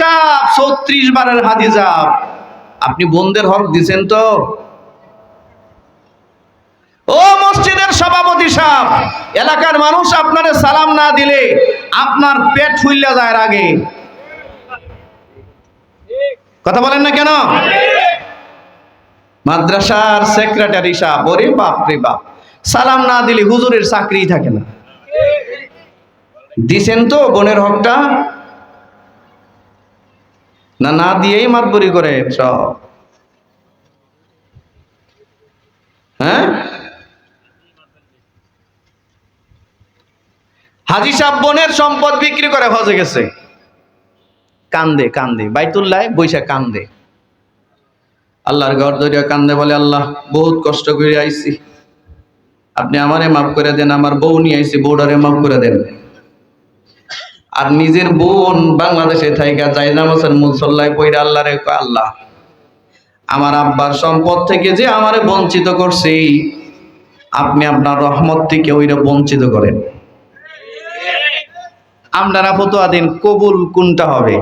সাহেব 36 বারের হাদি সাহেব, আপনি বোনদের হক দিছেন তো? ও মসজিদের সভাপতি সাহেব, এলাকার মানুষ আপনারে সালাম না দিলে আপনার পেট ফুইল্লা যায় আগে। কথা বলেন না কেন? মাদ্রাসার সেক্রেটারি সাহেব, ওরে বাপ রে বাপ, সালাম না দিলে হুজুরের চাকরি থাকে না। দিছেন তো বোনের হকটা? না না দিয়েই মাতবরি করে সব। হ্যাঁ, হাজী সাহেব বোনের সম্পদ বিক্রি করে হজে গেছে, কান্দে কান্দে বাইতুল্লাহ বৈশা কান্দে, আল্লাহর ঘর ধরিয়া কান্দে, বলে আল্লাহ বহুত কষ্ট করে আইছি, আপনি আমারে মাফ করে দেন, আমার বউ নিয়ে আইছি, বউডারে মাফ করে দেন। আর নিজের বোন বাংলাদেশে থাইকা যাই নামাজের মুসল্লায় পইরা আল্লাহরে কয়, আল্লাহ আমার আব্বার সম্পদ থেকে যে আমারে বঞ্চিত করছি, আপনি আপনার রহমত থেকে ওইটা বঞ্চিত করেন। আপনারা ফতোয়া দিন, কবুল কোনটা হবে?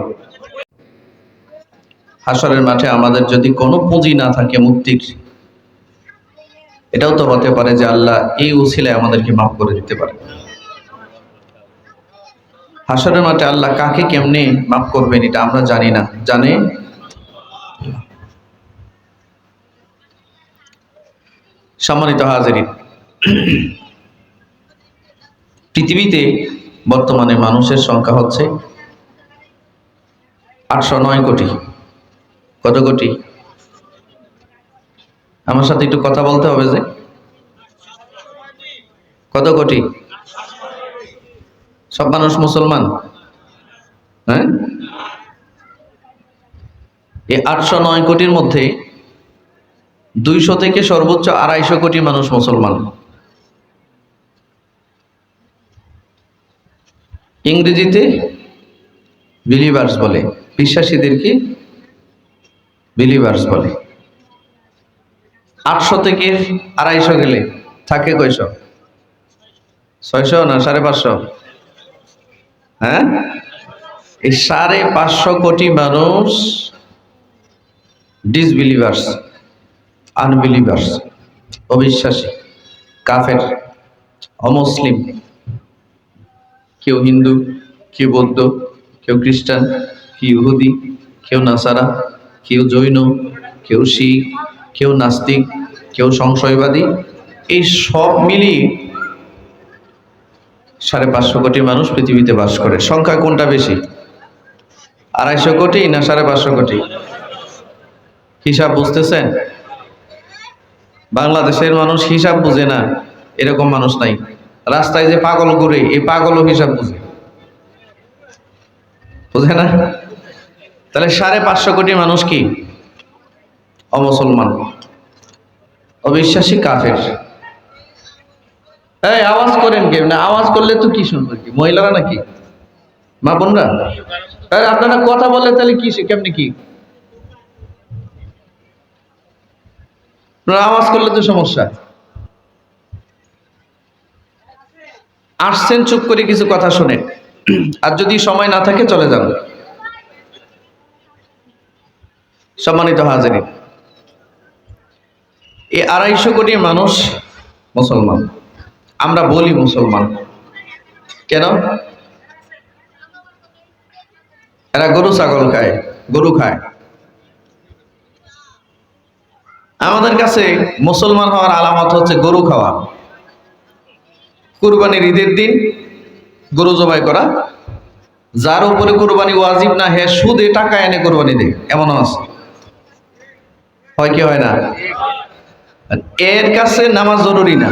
হাসরের মাঠে আমাদের যদি কোনো পুঁজি না থাকে মুক্তির, এটাও তো হতে পারে যে আল্লাহ এই উসিলায় আমাদেরকে মাফ করে দিতে পারে। হাসরের মাঠে আল্লাহ কাকে কেমনে মাফ করবেন এটা আমরা জানি না, জানে। সম্মানিত হাজিরিন, পৃথিবীতে বর্তমানে মানুষের সংখ্যা হচ্ছে 809 কোটি। কত কোটি? আমার সাথে একটু কথা বলতে হবে যে কত কোটি? সব মানুষ মুসলমান? হ্যাঁ, এই 809 কোটির মধ্যে 200 থেকে সর্বোচ্চ 250 কোটি মানুষ মুসলমান। ইংরেজিতে বিলিভার্স বলে, বিশ্বাসীদেরকে বিলিভার্স বলে। 800 থেকে 250 গেলে থাকে কয়শো? 600 না 550? হ্যাঁ, এই 550 কোটি মানুষ ডিসবিলিভার্স, আনবিলিভার্স, অবিশ্বাসী, কাফের, অমুসলিম। কেউ হিন্দু, কেউ বৌদ্ধ, কেউ খ্রিস্টান, কেউ ইহুদি, কেউ নাসারা, কেউ জৈন, কেউ শিখ, কেউ নাস্তিক, কেউ সংশয়বাদী। এই সব মিলিয়ে 550 কোটি মানুষ পৃথিবীতে বাস করে। সংখ্যা কোনটা বেশি, 250 কোটি না 550 কোটি? হিসাব বুঝতেছেন? বাংলাদেশের মানুষ হিসাব বুঝে না এরকম মানুষ নাই। রাস্তায় যে পাগল ঘুরে, এই পাগলও হিসাব বুঝে, বুঝে না? তাহলে 550 কোটি মানুষ কি? অমুসলমান, অবিশ্বাসী, কাফের। এই আওয়াজ করেন কেউ না? আওয়াজ করলে তো কি শুনবে, কি মহিলারা নাকি মা বোনরা? আপনারা কথা বললে তাহলে কি কেমনি কি? আওয়াজ করলে তো সমস্যা। আসছেন চুপ করে কিছু কথা শুনে, আর যদি সময় না থাকে চলে যান। সম্মানিত হাজিরিন, এই 250 কোটি মানুষ মুসলমান। আমরা বলি মুসলমান কেন? এরা গরু ছাগল খায়, গরু খায়। আমাদের কাছে মুসলমান হওয়ার আলামত হচ্ছে গরু খাওয়া। কুরবানির ঈদের দিন গরু জবাই করা, যার উপরে কুরবানি ওয়াজিব না, হে সুদে টাকা এনে কুরবানি দেয়, এমন আছে? হয় কি হয় না? এর কাছে নামাজ জরুরি না,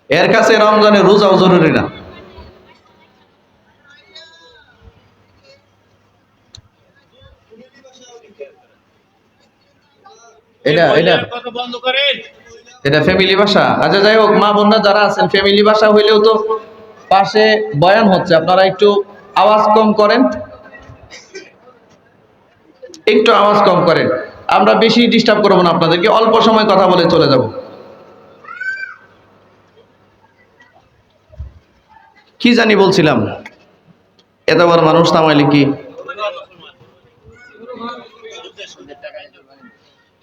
এর কাছে রমজানের রোজাও জরুরি না। এটা ফ্যামিলি ভাষা। আচ্ছা যাই হোক, মা বোনরা যারা আছেন, ফ্যামিলি ভাষা হইলেও তো পাশে বয়ান হচ্ছে, আপনারা একটু আওয়াজ কম করেন, একটু আওয়াজ কম করেন। আমরা বেশি ডিস্টার্ব করবো না আপনাদেরকে, অল্প সময় কথা বলে চলে যাব। কি জানি বলছিলাম, এতবার মানুষ থামাইলে কি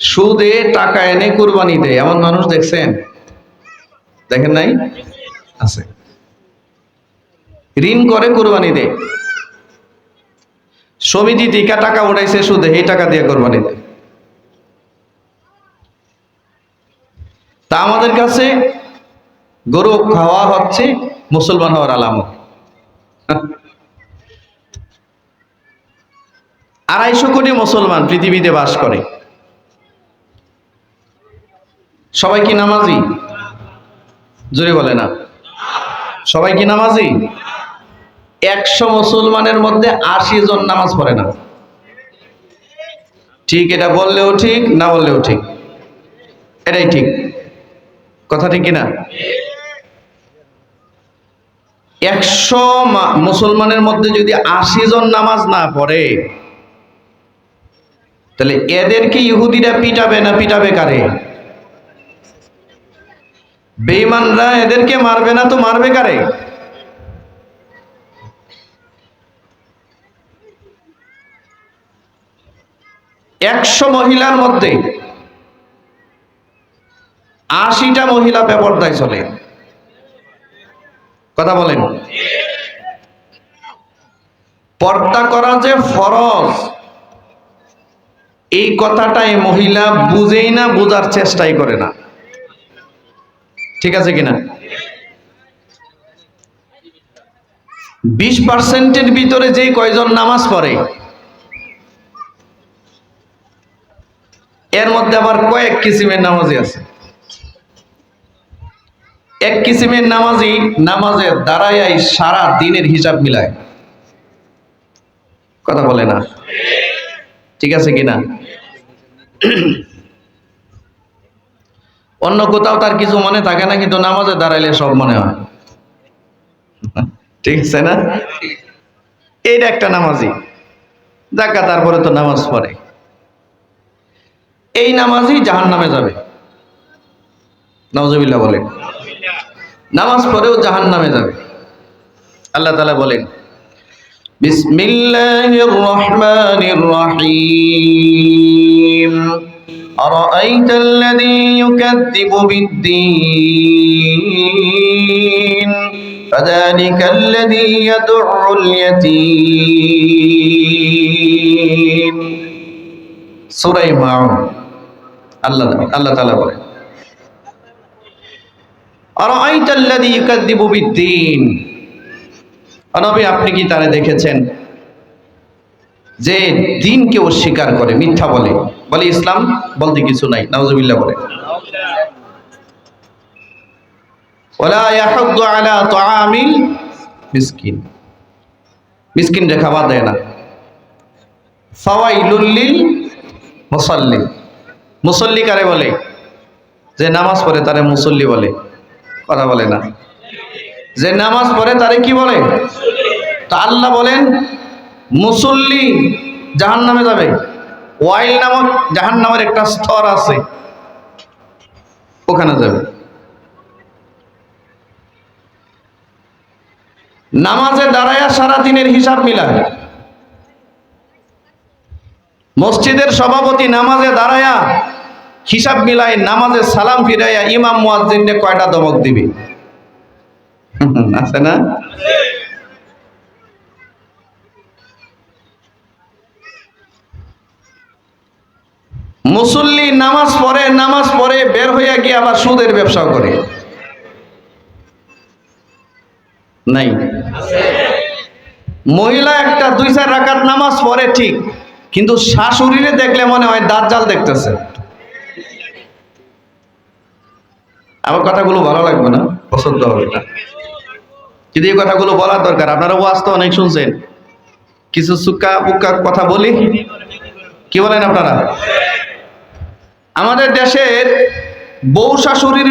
সুদে টাকা এনে কুরবানি দেয় এমন মানুষ দেখছেন? দেখেন নাই? আছে। ঋণ করে কুরবানি দেয়, সমিতি থেকে টাকা উঠাইছে সুদে, এই টাকা দিয়ে কুরবানি দেয়। তা আমাদের কাছে গরু খাওয়া হচ্ছে মুসলমান হওয়ার আলামত। 250 কোটি মুসলমান পৃথিবীতে বাস করে। সবাই কি নামাজি? জোরে বলে না। সবাই কি নামাজি? 100 মুসলমানের মধ্যে 80 জন নামাজ পড়ে না। ঠিক, এটা বললেও ঠিক, না বললেও ঠিক, এটাই ঠিক কথা, ঠিক কিনা? 100 মুসলমানের মধ্যে যদি 80 জন নামাজ না পড়ে, তাহলে এদেরকে ইহুদিরা পিটাবে না পিটাবে কারে? বেঈমানরা এদেরকে মারবে না তো মারবে কারে? একশো মহিলার মধ্যে 80টা মহিলা বেপরদায় চলে। কথা বলেন। পর্দা করা যে ফরজ, এই কথাটা এই মহিলা বুঝেই না, বোঝার চেষ্টাই করে না। ঠিক আছে কিনা? 20%-এর ভিতরে যে কয়জন নামাজ পড়ে, এর মধ্যে আবার কয়েক কিসিমের নামাজি আছে। এক কিসিমের নামাজি নামাজের দাঁড়ায় সারা দিনের হিসাব মিলায়। কথা বলে না। ঠিক আছে কিনা? অন্য কোথাও তার কিছু মনে থাকে না, কিন্তু নামাজে দাঁড়াইলে সব মনে হয়। ঠিক আছে না? এইটা একটা নামাজি দেখা, তারপরে তো নামাজ পড়ে। এই নামাজি জাহান্নামে যাবে। নাউজুবিল্লাহ বলেন। নামাজ পড়েও জাহান্নামে যাবে। আল্লাহ তাআলা বলেন, বিসমিল্লাহির রহমানির রহিম, আরাআইতাল্লাযী ইউকাযযিবু বিদ্দীন ফাযালিকাল্লাযী ইয়াদউল ইয়াতীম। সূরা মাউন। আল্লাহ তাআলা বলেন, আরাআইতাল্লাযী ইউকাযযিবু বিদ্দীন, নবী আপনি কি তারে দেখেছেন যে দ্বীনকে অস্বীকার করে, মিথ্যা বলে, বলে ইসলাম বলতে কিছু নাই। নাউজুবিল্লাহ বলে। ওয়ালা ইয়াহুদ্দু আলা তুআমিল মিসকিন, মিসকিনদের খাবার দেয় না। ফাওয়াইলুল লিল মুসাল্লি, মুসল্লি কারে বলে? যে নামাজ পড়ে তারে মুসল্লি বলে। কথা বলে না। যে নামাজ পড়ে তারে কি বলে? তা আল্লাহ বলেন মুসল্লি জাহান্নামে যাবে। ওয়াইল নামক জাহান্নামের একটা স্তর আছে, ওখানে যাবে। নামাজে দাঁড়ায়া সারা দিনের হিসাব মিলায়। মসজিদের সভাপতি নামাজে দাঁড়ায়া হিসাব মিলায়, নামাজে সালাম ফিরাইয়া ইমাম মুয়াজ্জিনকে কয়টা দমক দিবে? আছে না? মুসল্লি নামাজ পড়ে বের হইয়া গিয়ে আবার সুদের ব্যবসা করে। নাই? মহিলা একটা 2-4 রাকাত নামাজ পড়ে ঠিক, কিন্তু শাশুড়িরে দেখলে মনে হয় দাজ্জাল দেখতেছে। আমার কথাগুলো ভালো লাগবে না, পছন্দ হবে না, কিন্তু এই কথাগুলো বলার দরকার। আপনারা ওয়াজ তো অনেক শুনছেন, কিছু সুক্কা পুক্কা কথা বলি, কি বলেন আপনারা? আমাদের দেশের বউ শাশুড়ির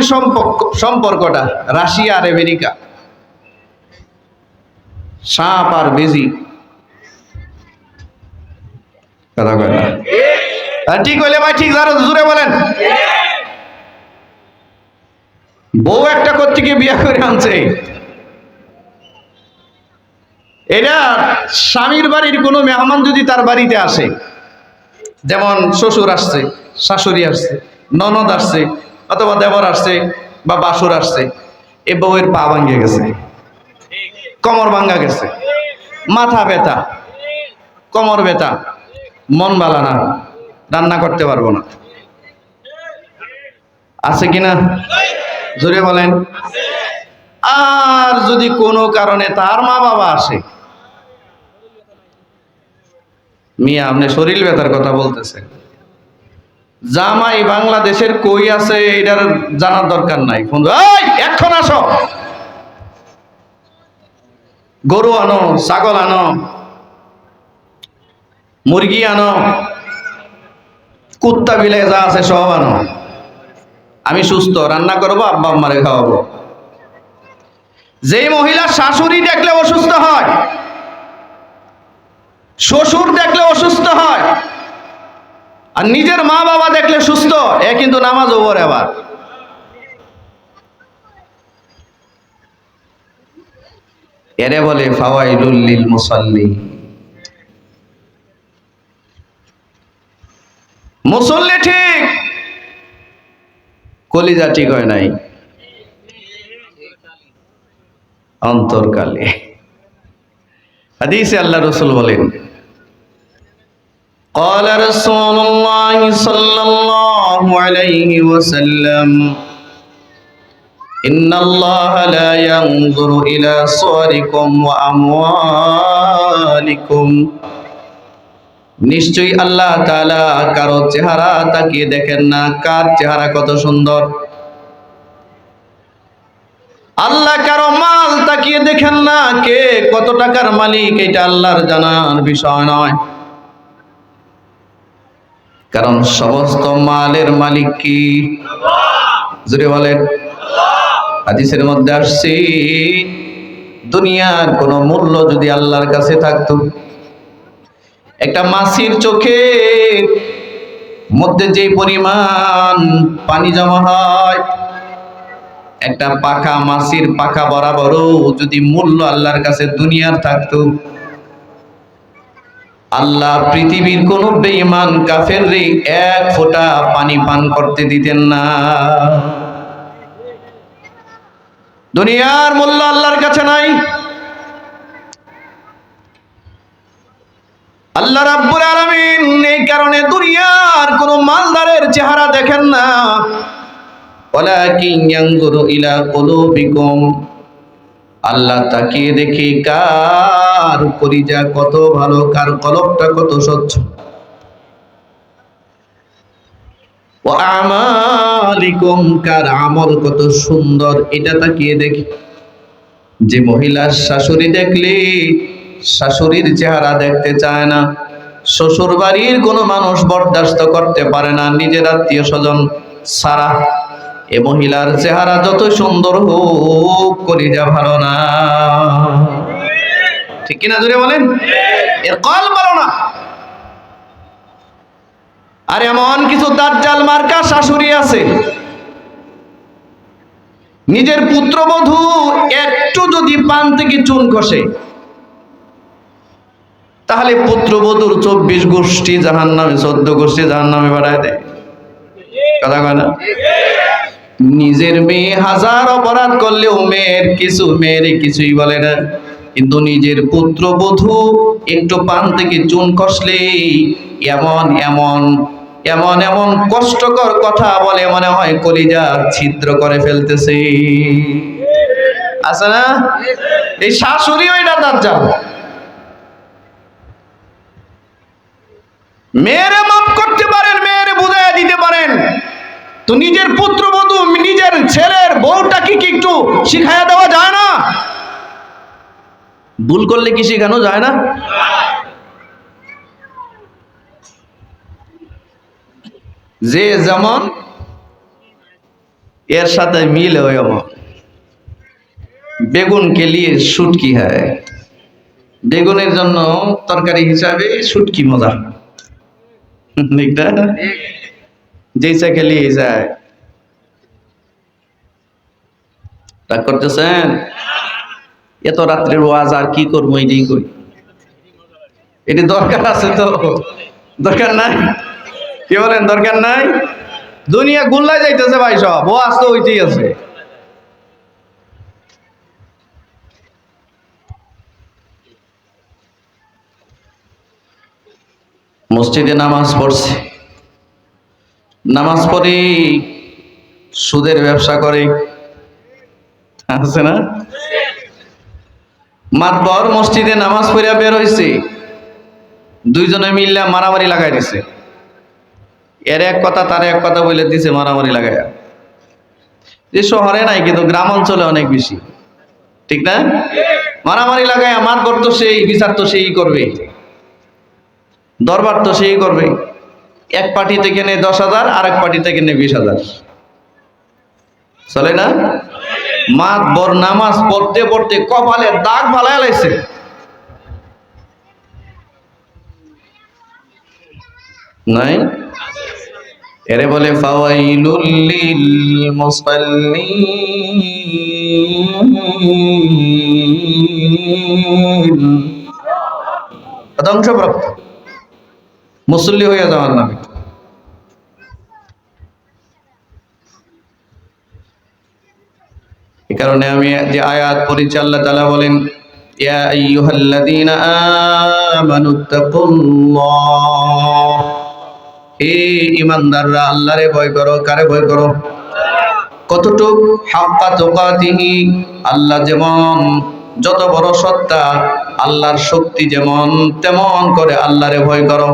সম্পর্কটা রাশিয়া আর আমেরিকা, সাপ আর বেজি। কথা কয় না? ঠিক হইলে ভাই ঠিক, যারা জোরে বলেন। বউ একটা কোত্থেকে বিয়ে করে আনছে, এটা স্বামীর বাড়ির কোনো মেহমান যদি তার বাড়িতে আসে, যেমন শ্বশুর আসছে, শাশুড়ি আসছে, ননদ আসছে, অথবা দেবর আসছে বা বাসুর আসছে, এ বউয়ের পা ভাঙ্গে গেছে, কোমর ভাঙ্গা গেছে, মাথা ব্যথা, কোমর ব্যথা, মন ভালো না, রান্না করতে পারবো না, আছে কিনা জোরে বলেন। আর যদি কোনো কারণে তার মা বাবা আসে, মিয়া আপনি শরীর ব্যথার কথা বলতেছেন, জামাই বাংলাদেশের কই আছে এটার জানার দরকার নাই, ফোন এই এখন আসো, গরু আনো, ছাগল আনো, মুরগি আনো, কুত্তা বিলাই যা আছে সব আনো, আমি সুস্থ, রান্না করবো, আব্বা আম্মারে খাওয়াবো। যেই মহিলা শাশুড়ি দেখলে অসুস্থ হয়, শ্বশুর দেখলে অসুস্থ হয়, আর নিজের মা বাবা দেখলে সুস্থ, এ কিন্তু নামাজও পড়ে আবার। এরে বলে ফাওয়াইলুল লিল মুসাল্লি, মুসল্লি ঠিক, কলিজা ঠিক হয় নাই, অন্তরকালে। হাদিসে আল্লাহ রাসূল বলেন, قال رسول الله صلى الله عليه وسلم إن الله لا ينظر إلى صوركم وأموالكم, নিশ্চয়ই আল্লাহ তাআলা কারো চেহারা তাকিয়ে দেখেন না, কার চেহারা কত সুন্দর। আল্লাহ কারো মাল তাকিয়ে দেখেন না, কে কত টাকার মালিক, এটা আল্লাহর জানার বিষয় নয়। কারণ সমস্ত মালের মালিক কি? জোরে বলেন। হাদিসের মধ্যে আসছে, দুনিয়ার কোনো মূল্য যদি আল্লাহর কাছে থাকতো, একটা মাছির চোখের মধ্যে যে পরিমাণ পানি জমা হয়, একটা পাখা, মাছির পাখা বরাবরও যদি মূল্য আল্লাহর কাছে দুনিয়ার থাকতো, আল্লাহ পৃথিবীর কোন বেঈমান কাফেররে এক ফোঁটা পানি পান করতে দিতেন না। দুনিয়ার মূল্য আল্লাহর কাছে নাই। আল্লাহ রাব্বুল আলামিন এই কারণে দুনিয়ার কোন মালদারের চেহারা দেখেন না, ওয়ালাকিন ইয়ানজুরু ইলা কুলুবিকুম, আল্লাহ তাকিয়ে দেখে কার কলিজা কত ভালো, কার কলবটা কত স্বচ্ছ। ওয়া আমালিকুম, কার আমল কত সুন্দর, এটা তাকিয়ে দেখে। যে মহিলার শাশুড়ি দেখলে শাশুড়ির চেহারা দেখতে চায় না, শ্বশুর বাড়ির কোনো মানুষ বরদাস্ত করতে পারে না, নিজের আত্মীয় স্বজন ছাড়া, এ মহিলার চেহারা যত সুন্দর হোক, কলিজা ভালো না। ঠিক কিনা জোরে বলেন? এর কল ভালো না। আর এমন কিছু দাজ্জাল মার্কা শাশুড়ি আছে, নিজের পুত্রবধূ একটু যদি পান থেকে চুন খসে, তাহলে পুত্রবধূর 24 গোষ্ঠী জাহান্নামে, 14 গোষ্ঠী জাহান্নামে বাড়ায় দেয়। কথা কয় না? নিজের মেয়ে হাজার অপরাধ করলেও মেয়ের কিছুই বলে না, কিন্তু নিজের পুত্রবধূ একটু পান থেকে চুন খসলে এমন এমন এমন এমন কষ্টকর কথা বলে, মনে হয় কলিজা ছিদ্র করে ফেলতেছে। আছে না? এই শাশুড়ি ওইটা দাজ্জাল। মেয়েরে মাফ করতে পারেন, মেয়েরে বুঝাইয়া দিতে পারেন, তো নিজের পুত্রবধূ, নিজের ছেলের বউটাকে কি একটু শিখাইয়া দেওয়া যায় না? ভুল করলে কি শেখানো যায় না? যে যেমন এর সাথে মিল হয়, বেগুন কে লিয়ে শুটকি হয়, বেগুনের জন্য তরকারি হিসাবে শুটকি মজা, যেইসা খেলিয়ে যায়। রাগ করতেছেন? এত রাত্রের ওয়াজ আর কি করবো, এটাই করি। এটি দরকার আছে তো? দরকার নাই? কি বলেন, দরকার নাই? দুনিয়া গুল্লায় যাইতেছে ভাই, সব ওয়াজ তো হইতেই আছে। মসজিদে নামাজ পড়ছে, নামাজ পড়ে সুদের ব্যবসা করে, আছে না? মাতবর মসজিদে নামাজ পড়িয়া বের হইছে, দুইজনে মিললে মারামারি লাগাই দিছে। এর এক কথা তার এক কথা বলে দিছে মারামারি লাগাইয়া। যে শহরে নাই কিন্তু গ্রাম অঞ্চলে অনেক বেশি, ঠিক না? মারামারি লাগাইয়া মাতবর তো সেই, বিচার তো সেই করবে, দরবার তো সেই করবে। এক পার্টি থেকে নেয় 10,000, আর এক পার্টি থেকে নেয় 20,000। চলে না? মাতবর নামাজ পড়তে পড়তে কপালে দাগ ফালাইয়া লাইছে। নাই? এরে বলে ফাওয়াইলুল লিল মুসাল্লিন, ধ্বংসপ্রাপ্ত, মুসল্লি হইয়া যাওয়ার নামে। এই কারণে আমি যে আয়াত পড়েছি, আল্লাহ তাআলা বলেন, ইয়া আইয়ুহাল্লাযীনা আমানুত্তাকুল্লাহ, হে ঈমানদাররা আল্লাহরে ভয় করো। কারে ভয় করো? কতটুক? হাক্কা তুকাতিহি, আল্লাহ যেমন যত বড় সত্তা, আল্লাহর শক্তি যেমন, তেমন করে আল্লাহরে ভয় করো।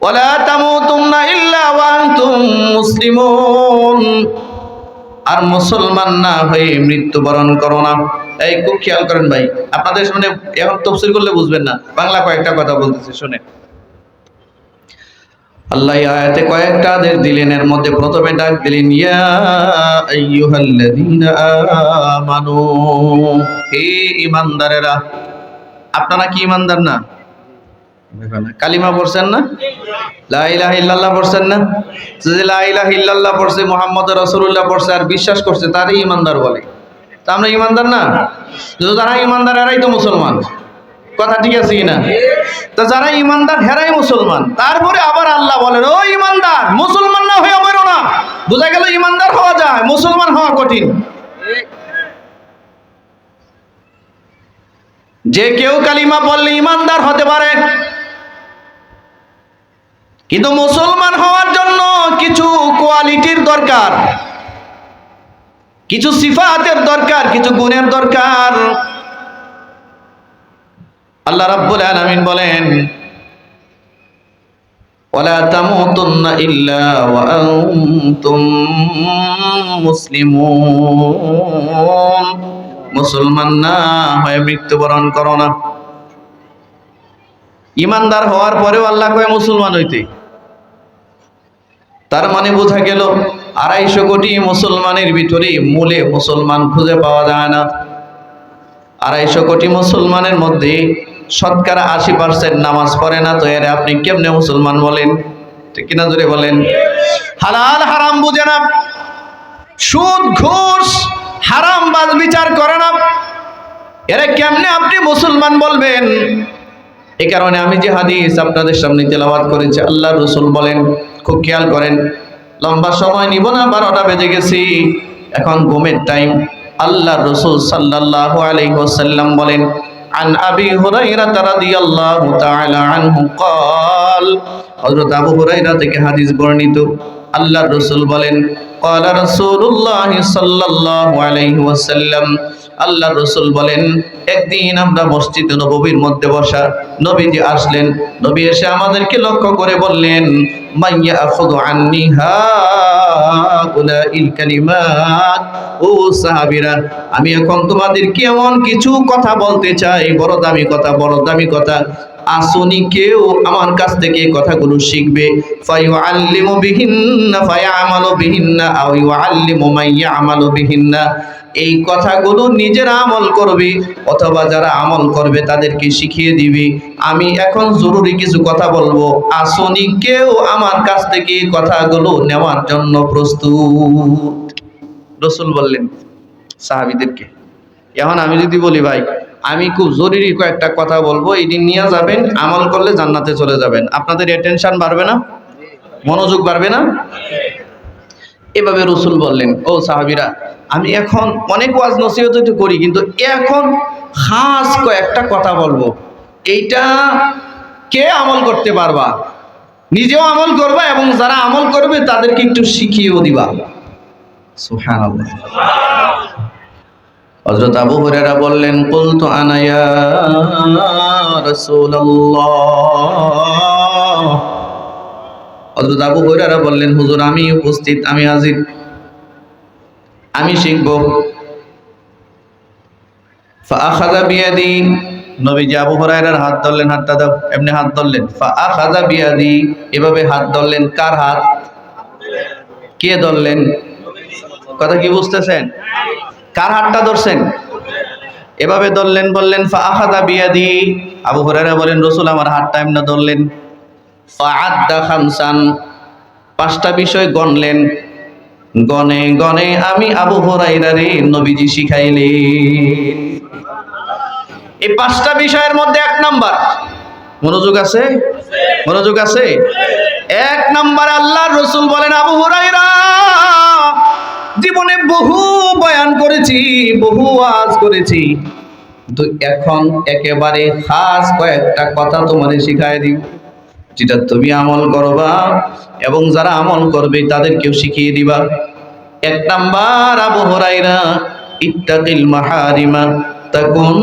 ওয়ালা তামুতুন্না ইল্লা ওয়া আনতুম মুসলিমুন, আর মুসলমান না হয়ে মৃত্যুবরণ করো না। এই খুব খেয়াল করেন ভাই, আপনাদের সামনে এখন তাফসীর করলে বুঝবেন না, বাংলা কয়েকটা কথা বলতেছি শুনে। আল্লাহ আয়াতে কয়েকটা আদেশ দিলেন, এর মধ্যে প্রথমে ডাক দিলেন ইয়া আইয়ুহাল্লাযীনা আমানু, হে ঈমানদারেরা। আপনারা কি ঈমানদার না? কালিমা পড়ছেন না? লা ইলাহা ইল্লাল্লাহ পড়ছেন না? যে লা ইলাহা ইল্লাল্লাহ পড়ছে, মুহাম্মদুর রাসূলুল্লাহ পড়ছে আর বিশ্বাস করছে, তারই ঈমানদার বলে। তা আমরা ঈমানদার না? যারা ঈমানদার এরাই তো মুসলমান। কথা ঠিক আছে কিনা? তো যারা ঈমানদার হেরাই মুসলমান। তারপরে আবার আল্লাহ বলেন, ও ঈমানদার, মুসলমান না হয়ে বেরো না। বোঝা গেল ঈমানদার হওয়া যায়, মুসলমান হওয়া কঠিন। যে কেউ কালিমা পড়লে ঈমানদার হতে পারে, কিন্তু মুসলমান হওয়ার জন্য কিছু কোয়ালিটির দরকার, কিছু সিফাতের দরকার, কিছু গুণের দরকার। আল্লাহ রাব্বুল আলামিন বলেন, ওয়ালা তামুতুন্না ইল্লা ওয়া আনতুম মুসলিমুন, মুসলমান না হয়ে মৃত্যুবরণ করো না। ঈমানদার হওয়ার পরেও আল্লাহ কয় মুসলমান হইতে। তার মানে বোঝা গেল 250 কোটি মুসলমানের ভিতরে মূলে মুসলমান খুঁজে পাওয়া যায় না। 250 কোটি মুসলমানের মধ্যে শতকরা 80% নামাজ পড়ে না, তো এর আপনি কেমনে মুসলমান বলেন? ঠিক কিনা জোরে বলেন? হালাল হারাম বুঝে না, সুদ ঘুষ হারাম বাজ বিচার করে না, এরা কেমনে আপনি মুসলমান বলবেন? এই কারণে আমি যে হাদিস আপনাদের সামনে তেলাওয়াত করেছি, আল্লাহ রাসূল বলেন, খুব খেয়াল করেন, লম্বা সময় নিব না, 12টা বেজে গেছি, এখন ঘুমের টাইম। আল্লাহ রাসূল সাল্লাল্লাহু আলাইহি ওয়াসাল্লাম বলেন, আন আবি হুরায়রা রাদিয়াল্লাহু তাআলা আনহু قال, হযরত আবু হুরায়রা থেকে হাদিস বর্ণিত, আল্লাহ রাসূল বলেন, ক্বালা রাসূলুল্লাহ সাল্লাল্লাহু আলাইহি ওয়াসাল্লাম, আল্লাহ রাসূল বলেন, একদিন আমরা মসজিদে নববীর মধ্যে বসা, নবীজি আসলেন। নবী এসে আমাদেরকে লক্ষ্য করে বললেন, মাইয়া আখুযু আন্নি হাউলাইল কালিমাত, ও সাহাবীরা, আমি এখন তোমাদেরকে এমন কিছু কথা বলতে চাই, বড় দামি কথা, বড় দামি কথা। আসুনি কেউ আমার কাছ থেকে কথাগুলো শিখবে, ফায়ুআল্লিমু বিহিন্না ফায়ামালু বিহিন্না আও ইউআল্লিমু মাইয়ামালু বিহিন্না, এই কথাগুলো নিজেরা আমল করবে অথবা যারা আমল করবে তাদেরকে শিখিয়ে দিবে। আমি এখন জরুরি কিছু কথা বলবো, আসুনি কেউ আমার কাছ থেকে কথাগুলো নেওয়ার জন্য প্রস্তুত। রাসূল বললেন সাহাবীদেরকে, এখন আমি যদি বলি ভাই আমি খুব জরুরি কয়েকটা কথা বলবো, এই দিন নিয়ে যাবেন, আমল করলে জান্নাতে চলে যাবেন, আপনাদের অ্যাটেনশন বাড়বে না? মনোযোগ বাড়বে না? এভাবে রসুল বললেন, ও সাহাবীরা, আমি এখন অনেক ওয়াজ নসিহত তো করি, কিন্তু এখন খাস কয়েকটা কথা বলবো, এইটা কে আমল করতে পারবা, নিজেও আমল করবা এবং যারা আমল করবে তাদেরকে একটু শিখিয়েও দিবা। সুবহানাল্লাহ। হযরত আবু হুরায়রা বললেন, কুলতু আনা ইয়া রাসূলুল্লাহ। হযরত আবু হুরায়রা বললেন, হুজুর আমি উপস্থিত, আমি হাজির, আমি শিখব। ফাআখাযা বিয়াদি, নবীজি আবু হুরায়রার হাত ধরলেন, হাতটা দাও, এমনি হাত ধরলেন। ফাআখাযা বিয়াদি, এভাবে হাত ধরলেন। কার হাত? কে ধরলেন? কথা কি বুঝতেছেন? কার হাতটা ধরছেন? এভাবে ধরলেন, বললেন ফাআখাযা বিয়াদি। আবু হুরায়রা বলেন, রাসূল আমার হাতটা এমনি ধরলেন। ফাআদ্দা খামসান, পাঁচটা বিষয় গণলেন। গনে গনে আমি আবু হুরায়রারে নবীজি শিখাইলেন। এই পাঁচটা বিষয়ের মধ্যে এক নাম্বার, মনোযোগ আছে? মনোযোগ আছে? এক নাম্বার, আল্লাহর রাসূল বলেন, আবু হুরায়রা, জীবনে বহু বয়ান করেছি, বহু ওয়াজ করেছি, তো এখন একেবারে খাস কয়েকটা কথা তোমারে শিখায় দিব, যেটা তুমি আমল করবা এবং যারা আমল করবে তাদেরকেও শিখিয়ে দিবা। এক নাম্বার, আবু হুরায়রা, ইত্তাকিল মাহারিমা তাকুন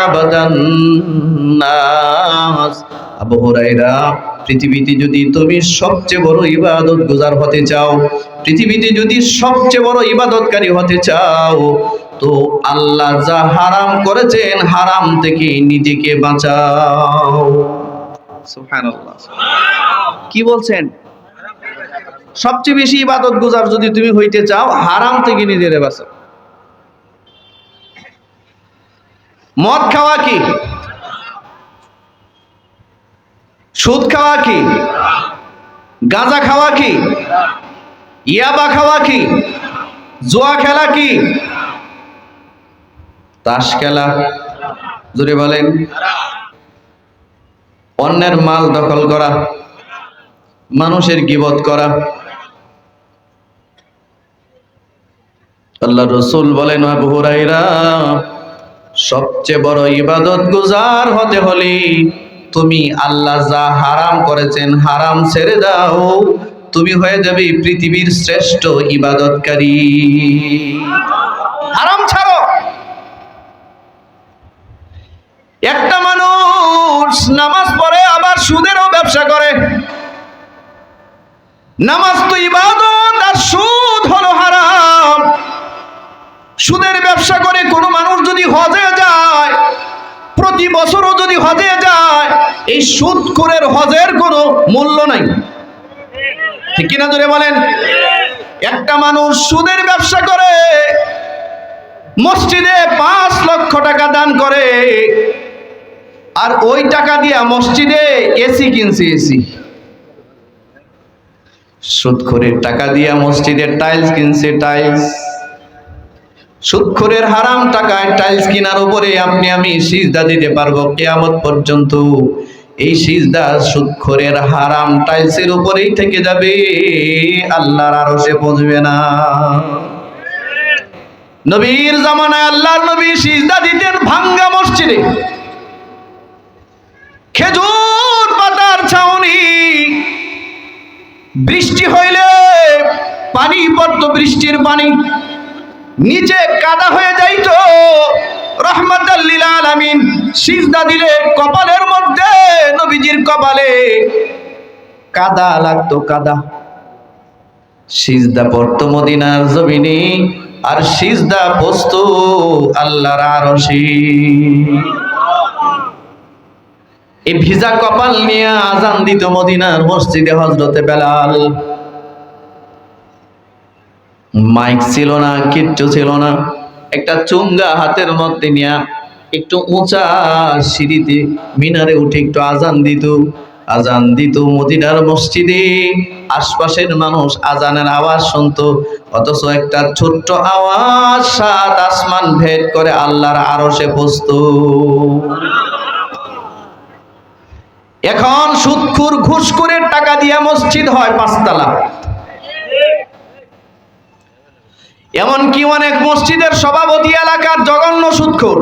আবাদান নাস। আবু হুরায়রা, পৃথিবীতে যদি তুমি সবচেয়ে বড় ইবাদত গুজার হতে চাও, পৃথিবীতে যদি সবচেয়ে বড় ইবাদতকারী হতে চাও, তো আল্লাহ যা হারাম করেছেন হারাম থেকে নিজেকে বাঁচাও। সুবহানাল্লাহ। কি বলছেন? সবচেয়ে বেশি ইবাদত গুজার যদি তুমি হইতে চাও, হারাম থেকে নিজেরে বাঁচাও। মদ খাওয়া কি? সুদ খাওয়া কি? গাঁজা খাওয়া কি? ইয়াবা খাওয়া কি? জুয়া খেলা কি? তাস খেলা? জোরে বলেন। অন্যের মাল দখল করা, মানুষের গীবত করা। আল্লাহ রাসূল বলেন, আবু হুরায়রা, সবচেয়ে বড় ইবাদত গুজার হতে হলে তুমি আল্লাহ যা হারাম করেছেন হারাম ছেড়ে দাও, তুমি হয়ে যাবে পৃথিবীর শ্রেষ্ঠ ইবাদতকারী। হারাম ছাড়ো। একটা মানুষ নামাজ পড়ে আবার সুদেরও ব্যবসা করে। নামাজ তো ইবাদত আর সুদ হলো হারাম। সুদের ব্যবসা করে কোনো মানুষ যদি হজে যায়, প্রতি বছরও যদি হজে যায়, এই সুদখোরের হজের কোনো মূল্য নাই। ঠিক কিনা জোরে বলেন? একটা মানুষ সুদের ব্যবসা করে, মসজিদে 5 লক্ষ টাকা দান করে, আর ওই টাকা দিয়া মসজিদে এসি কিনছে। এসি সুদখোরের টাকা দিয়া মসজিদের টাইলস কিনছে। টাইলস সুদখোরের হারাম টাকায় টাইলস কেনার উপরে আপনি আমি সিজদা দিতে পারবো কিয়ামত পর্যন্ত। এই সিজদা সুদখোরের হারাম টাইলসের উপরেই থেকে যাবে, আল্লাহর আরশে পৌঁছবে না। নবীর জামানায় আল্লাহর নবী সিজদা দিতেন ভাঙ্গা মসজিদে, খেজুর পাতার ছাউনি। বৃষ্টি হইলে পানি পড়তো, বৃষ্টির পানি নিচে কাদা হয়ে যাইতো। রহমাতাল লিল আলামিন সিজদা দিলে কপালের মধ্যে, নবীজির কপালে কাদা লাগতো, কাদা। সিজদা পড়তো মদিনার জমিনে, আর সিজদা বসতো আল্লাহর আরশে। এই ভিজা কপাল নিয়ে আজান দিত মদিনার মসজিদে হযরতে বেলাল। মাইক ছিল না, কিচ্ছু ছিল না। একটা চুঙ্গা হাতের মধ্যে নিয়ে একটু উঁচা সিঁড়িতে মিনারে উঠে একটু আজান দিত। আজান দিত মদিনার মসজিদে, আশপাশের মানুষ আজানের আওয়াজ শুনতো, অথচ একটা ছোট্ট আওয়াজ 7 আসমান ভেদ করে আল্লাহর আরশে পৌঁছতো। এখন সুদখোর ঘুষখোরের টাকা দিয়া মসজিদ হয় 5 তলা। এমনকি অনেক মসজিদের সভাপতি এলাকার জঘন্য সুদখোর,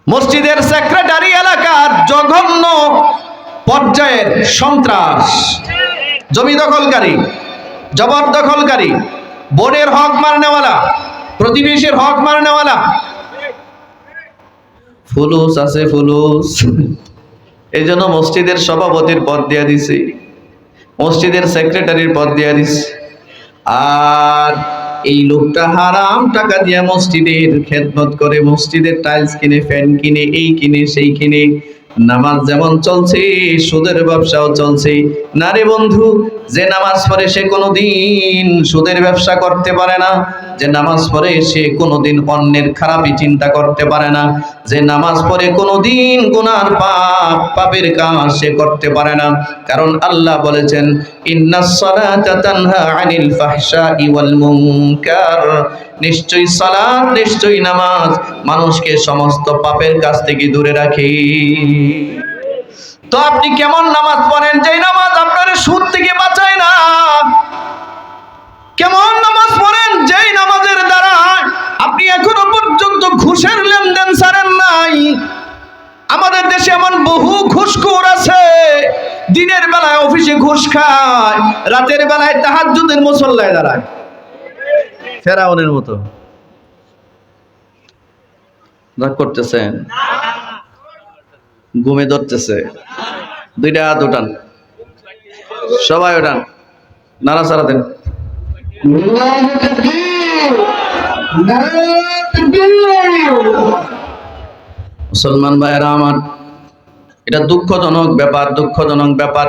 মসজিদের সেক্রেটারি এলাকার জঘন্য পর্যায়ের সন্ত্রাস, জমি দখলকারী, জবরদখলকারী, বোর্ডের হক মারনেওয়ালা, প্রতিবেশীর হক মারনেওয়ালা। ফুলুস আছে ফুলুস, এই জন্য মসজিদের সভাপতির পদ দিয়া দিছে, মসজিদের সেক্রেটারির পদ দিয়া দিছে। আর এই লোকটা হারাম টাকা দিয়া মসজিদের খেদমত করে, মসজিদের টাইলস কিনে, ফ্যান কিনে, এই কিনে, সেই কিনে। নামাজ যেমন চলছে, সুদের ব্যবসাও চলছে। না রে বন্ধু, যে নামাজ পড়ে সে কোনোদিন সুদের ব্যবসা করতে পারে না, যে নামাজ পড়ে সে কোনোদিন অন্যের খারাপই চিন্তা করতে পারে না, যে নামাজ পড়ে কোনোদিন গুনার পাপের কাজ সে করতে পারে না। কারণ আল্লাহ বলেছেন, ইন্নাস সালাতা তানহা আনিল ফাহশাই ওয়াল মুনকার, নিশ্চয়ই সালাত, নিশ্চয়ই নামাজ মানুষকে সমস্ত পাপের কাছ থেকে দূরে রাখে। তো আপনি কেমন নামাজ পড়েন যেই নামাজ আপনার সুদ থেকে বাঁচায় না? কেমন নামাজ পড়েন যেই নামাজের দ্বারা আপনি এখনো পর্যন্ত ঘুষের লেনদেন ছাড়েন নাই? আমাদের দেশে এমন বহু ঘুষখোর আছে, দিনের বেলায় অফিসে ঘুষ খায়, রাতের বেলায় তাহাজ্জুদের মুসল্লায় দাঁড়ায় ফেরাউনের মতো। রাগ করতেছেন? ঘুমে ধরতেছে? 2টা হাত উঠান, সবাই উঠান, নাড়াচাড়া দেন। মুসলমান ভাইয়েরা আমার, এটা দুঃখজনক ব্যাপার, দুঃখজনক ব্যাপার।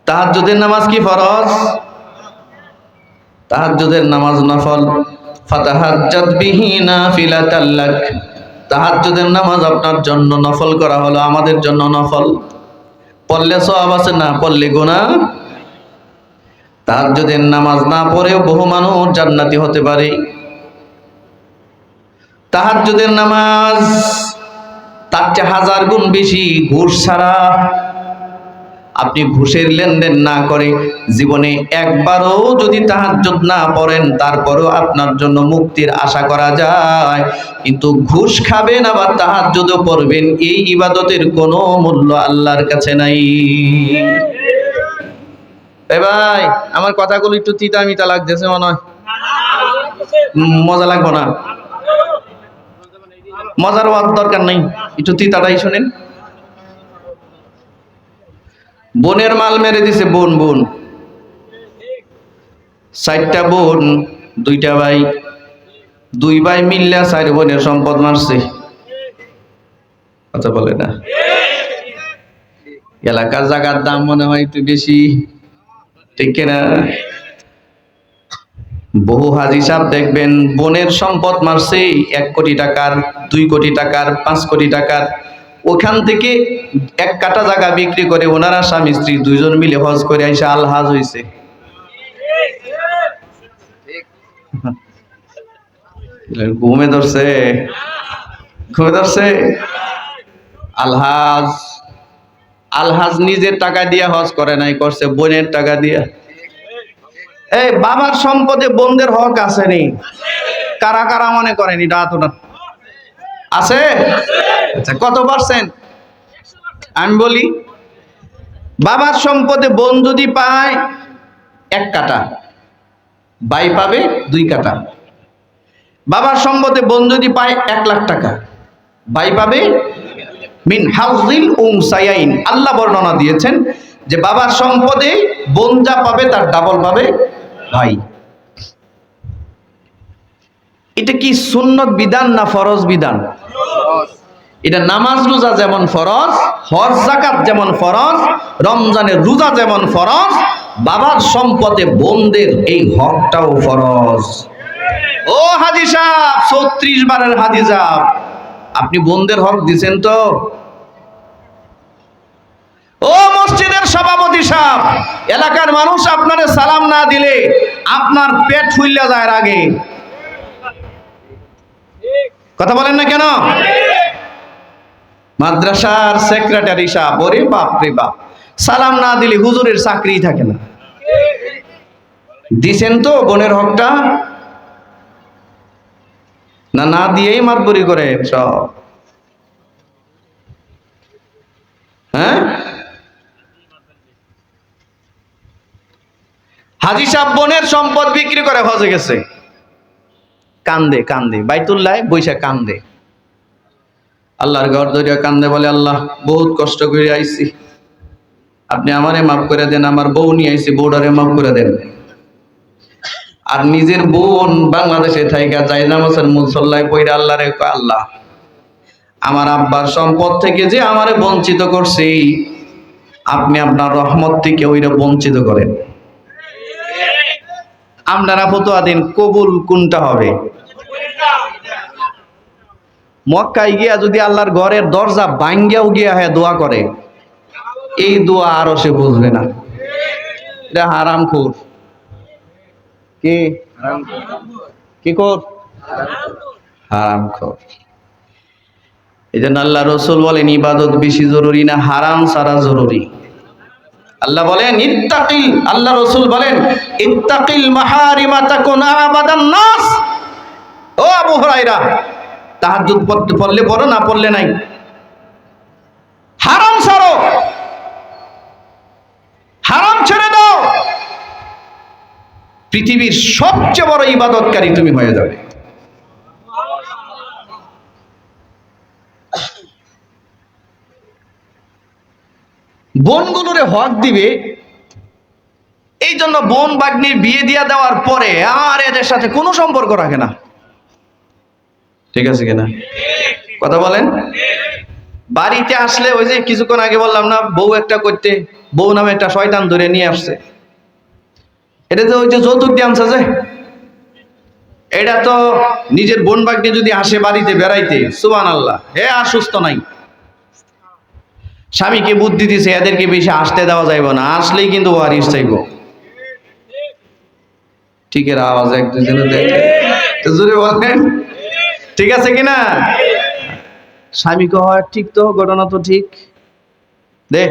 তাহাজ্জুদের নামাজ কি ফরজ? তাহাজ্জুদের নামাজ নফল। ফাতাহাজ্জাত বিহি নাফিলাতাল লাক, তাহাজ্জুদের নামাজ আপনার জন্য নফল করা হলো, আমাদের জন্য নফল। পড়লে সওয়াব আছে, না পড়লে গুনাহ। তাহাজ্জুদের নামাজ না পড়েও বহু মানুষ জান্নাতি হতে পারে। তাহাজ্জুদের নামাজ তার চেয়ে 1000 গুণ বেশি ঘুষ ছাড়া। আপনি ঘুষের লেনদেন না করে জীবনে একবারও যদি তাহাজ্জুদ না পড়েন, তারপরও আপনার জন্য মুক্তির আশা করা যায়। কিন্তু ঘুষ খাবেন আবার তাহাজ্জুদও পড়বেন, এই ইবাদতের কোনো মূল্য আল্লাহর কাছে নাই। এ ভাই, আমার কথাগুলো একটু তিতা মিতা লাগতেছে মনে হয়, মজা লাগবো না? মজার হওয়ার দরকার নাই, একটু তিতাটাই শুনেন। বোনের মাল মেরে দিছে, বোন 4টা বোন, 2টা ভাই, 2 ভাই মিল্লা 4 বোনের সম্পদ মারছে। কথা বলে না? এলাকার জায়গার দাম মনে হয় একটু বেশি, ঠিক কিনা? বহু হাজি সাহেব দেখবেন বোনের সম্পদ মারছে 1 কোটি টাকার, 2 কোটি টাকার, 5 কোটি টাকার। ওখান থেকে 1 কাঠা জায়গা বিক্রি করে ওনারা স্বামী স্ত্রী 2 জন মিলে হজ করে আইসা আলহাজ হইছে। ঘুমে ধরছে, ঘুমে ধরছে। আলহাজ, আলহাজ নিজের টাকা দিয়ে হজ করে নাই, করছে বোনের টাকা দিয়ে। এই বাবার সম্পদে বোনদের হক আসেনি? কারা কারা মনে করেন এটা? এতটা আছে? আচ্ছা, কত পার্সেন্ট? আমি বলি, বাবার সম্পদে বোন যদি পায় 1 কাঠা, ভাই পাবে 2 কাঠা। বাবার সম্পদে বোন যদি পায় 1 লাখ টাকা, ভাই পাবে মিন হাযিল উনসায়াইন। আল্লাহ বর্ণনা দিয়েছেন যে বাবার সম্পদে বোন যা পাবে তার ডাবল পাবে ভাই। এটা কি সুন্নত বিধান না ফরজ বিধান? এটা নামাজ রোজা যেমন ফরজ, হজ যাকাত যেমন ফরজ, রমজানের রোজা যেমন ফরজ, বাবার সম্পদে বোনদের এই হকটাও ফরজ। ও হাজি সাহেব, 34 বারের হাজি সাহেব, আপনি বোনদের হক দিছেন তো? ও মসজিদের সভাপতি সাহেব, এলাকার মানুষ আপনারে সালাম না দিলে আপনার পেট ফুইল্লা যায় আগে। কথা বলেন না কেন? মাদ্রাসার সেক্রেটারি সাহেব, ওরে বাপ রে বাপ, সালাম না দিলে হুজুরের চাকরি থাকে না। দিছেন তো বোনের হকটা? না, না দিয়েই মাতবরি করে সব। হ্যাঁ, হাজী সাহেব বোনের সম্পদ বিক্রি করে হজে গেছে, কান্দে কান্দে, বাইতুল্লাহ বৈশা কান্দে, আল্লাহর ঘর ধরিয়া কান্দে, বলে আল্লাহ বহুত কষ্ট করে আইছি, আপনি আমারে মাফ করে দেন, আমার বউ নিয়ে আইছি, বউডারে মাফ করে দেন। আর নিজের বোন বাংলাদেশে থাইকা যাই নামাজের মুসল্লায় পইরা আল্লাহরে কয়, আল্লাহ আমার আব্বার সম্পদ থেকে যে আমারে বঞ্চিত করছি, আপনি আপনার রহমত থেকে ওইটা বঞ্চিত করেন। আপনারা ফতোয়া দিন, কবুল কোনটা হবে? মক্কায় গিয়া যদি আল্লাহর ঘরের দরজা ভাঙ্গিয়াও গিয়া হ্যাঁ দোয়া করে, এই দোয়া আরো সে বুঝবে না, এটা হারামখোর। কি কর? হারামখোর। এই জন্য আল্লাহ রসুল বলেন ইবাদত বেশি জরুরি না হারাম ছাড়া জরুরি। আল্লাহ বলেন ইত্তাকিল, আল্লাহ রসুল বলেন ইত্তাকিল মাহারিমা তাকুন আবাদান নাস। ও আবু হুরায়রা, তাহাজ্জুদ পড়লে পড়ো, না পড়লে নাই, হারাম ছাড়ো, হারাম ছেড়ে দাও, পৃথিবীর সবচেয়ে বড় ইবাদতকারী তুমি হয়ে যাবে। বোনগুলোরে হক দিবে, এই জন্য বোন বাগ্নির বিয়ে দিয়া দেওয়ার পরে আর এদের সাথে কোনো সম্পর্ক রাখে না। ঠিক আছে কিনা? কথা বলেন। বাড়িতে আসলে ওই যে কিছুক্ষণ আগে বললাম না, বউ একটা করতে, বউ নামে একটা শয়তান ধরে নিয়ে আসছে, এটা তো ওই যে যৌতুক দিয়ে আনছে যে, এটা তো নিজের বোন বাগ্নি যদি আসে বাড়িতে বেড়াইতে, সুবহানাল্লাহ, হে আর সুস্থ নাই। স্বামীকে বুদ্ধি দিছে এদেরকে বেশি আসতে দেওয়া যাইব না, আসলেই কিন্তু ওয়ারিশ চাইব। ঠিকের আওয়াজ এক দুজনে দেখে জোরে বলেন, ঠিক আছে কিনা? স্বামীকে হয় ঠিক, তো ঘটনা তো ঠিক, দে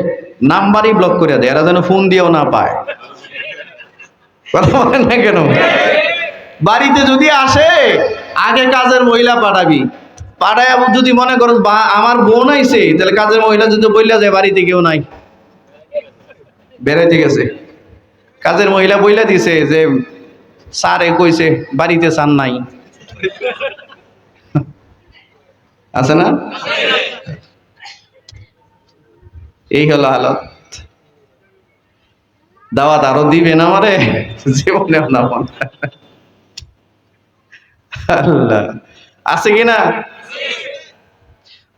নাম্বারই ব্লক করে দে, এরা যেন ফোন দিয়েও না পায়। কথা বলেন না কেন? বাড়িতে যদি আসে আগে কাজের মহিলা পাঠাবি, পাঠায় যদি মনে করো আমার বোন আইছে, তাহলে কাজের মহিলা যদি বইলা যায় বাড়িতে কেউ নাই, বেড়াইতে গেছে, কাজের মহিলা বইলা দিছে যে স্যারে কইছে বাড়িতে স্যার নাই, আছে না? এই হলো হালত। দাওয়াত আরো দিবে না আমারে জীবনে না। আল্লাহ আছে কিনা?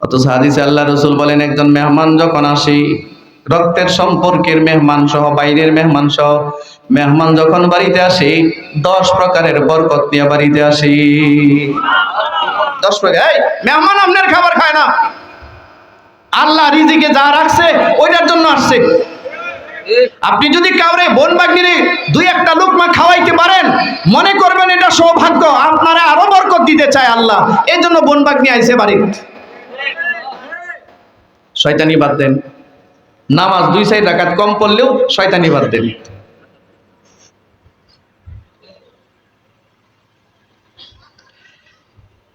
অথচ হাদিসে আল্লাহ রসুল বলেন একজন মেহমান যখন আসে, রক্তের সম্পর্কের মেহমান সহ বাইরের মেহমান সহ মেহমান যখন বাড়িতে আসে 10 প্রকারের বরকত নিয়ে বাড়িতে আসে। 10 প্রকার। এই মেহমান আপনার খাবার খায় না, আল্লাহ রিজিকে যা রাখছে ওইটার জন্য আসছে। আপনি যদি কাউরে বোন বাগিরে 2-1টা লোকমা খাওয়াইতে পারেন, মনে করবেন এটা সৌভাগ্য, আপনারা আরো বরকত দিতে চায় আল্লাহ, এই জন্য বোন বাগনি আইছে বাড়িতে। শয়তানি বাদ দেন, নামাজ 2-4 রাকাত কম পড়লেও শয়তানি বাদ দেন।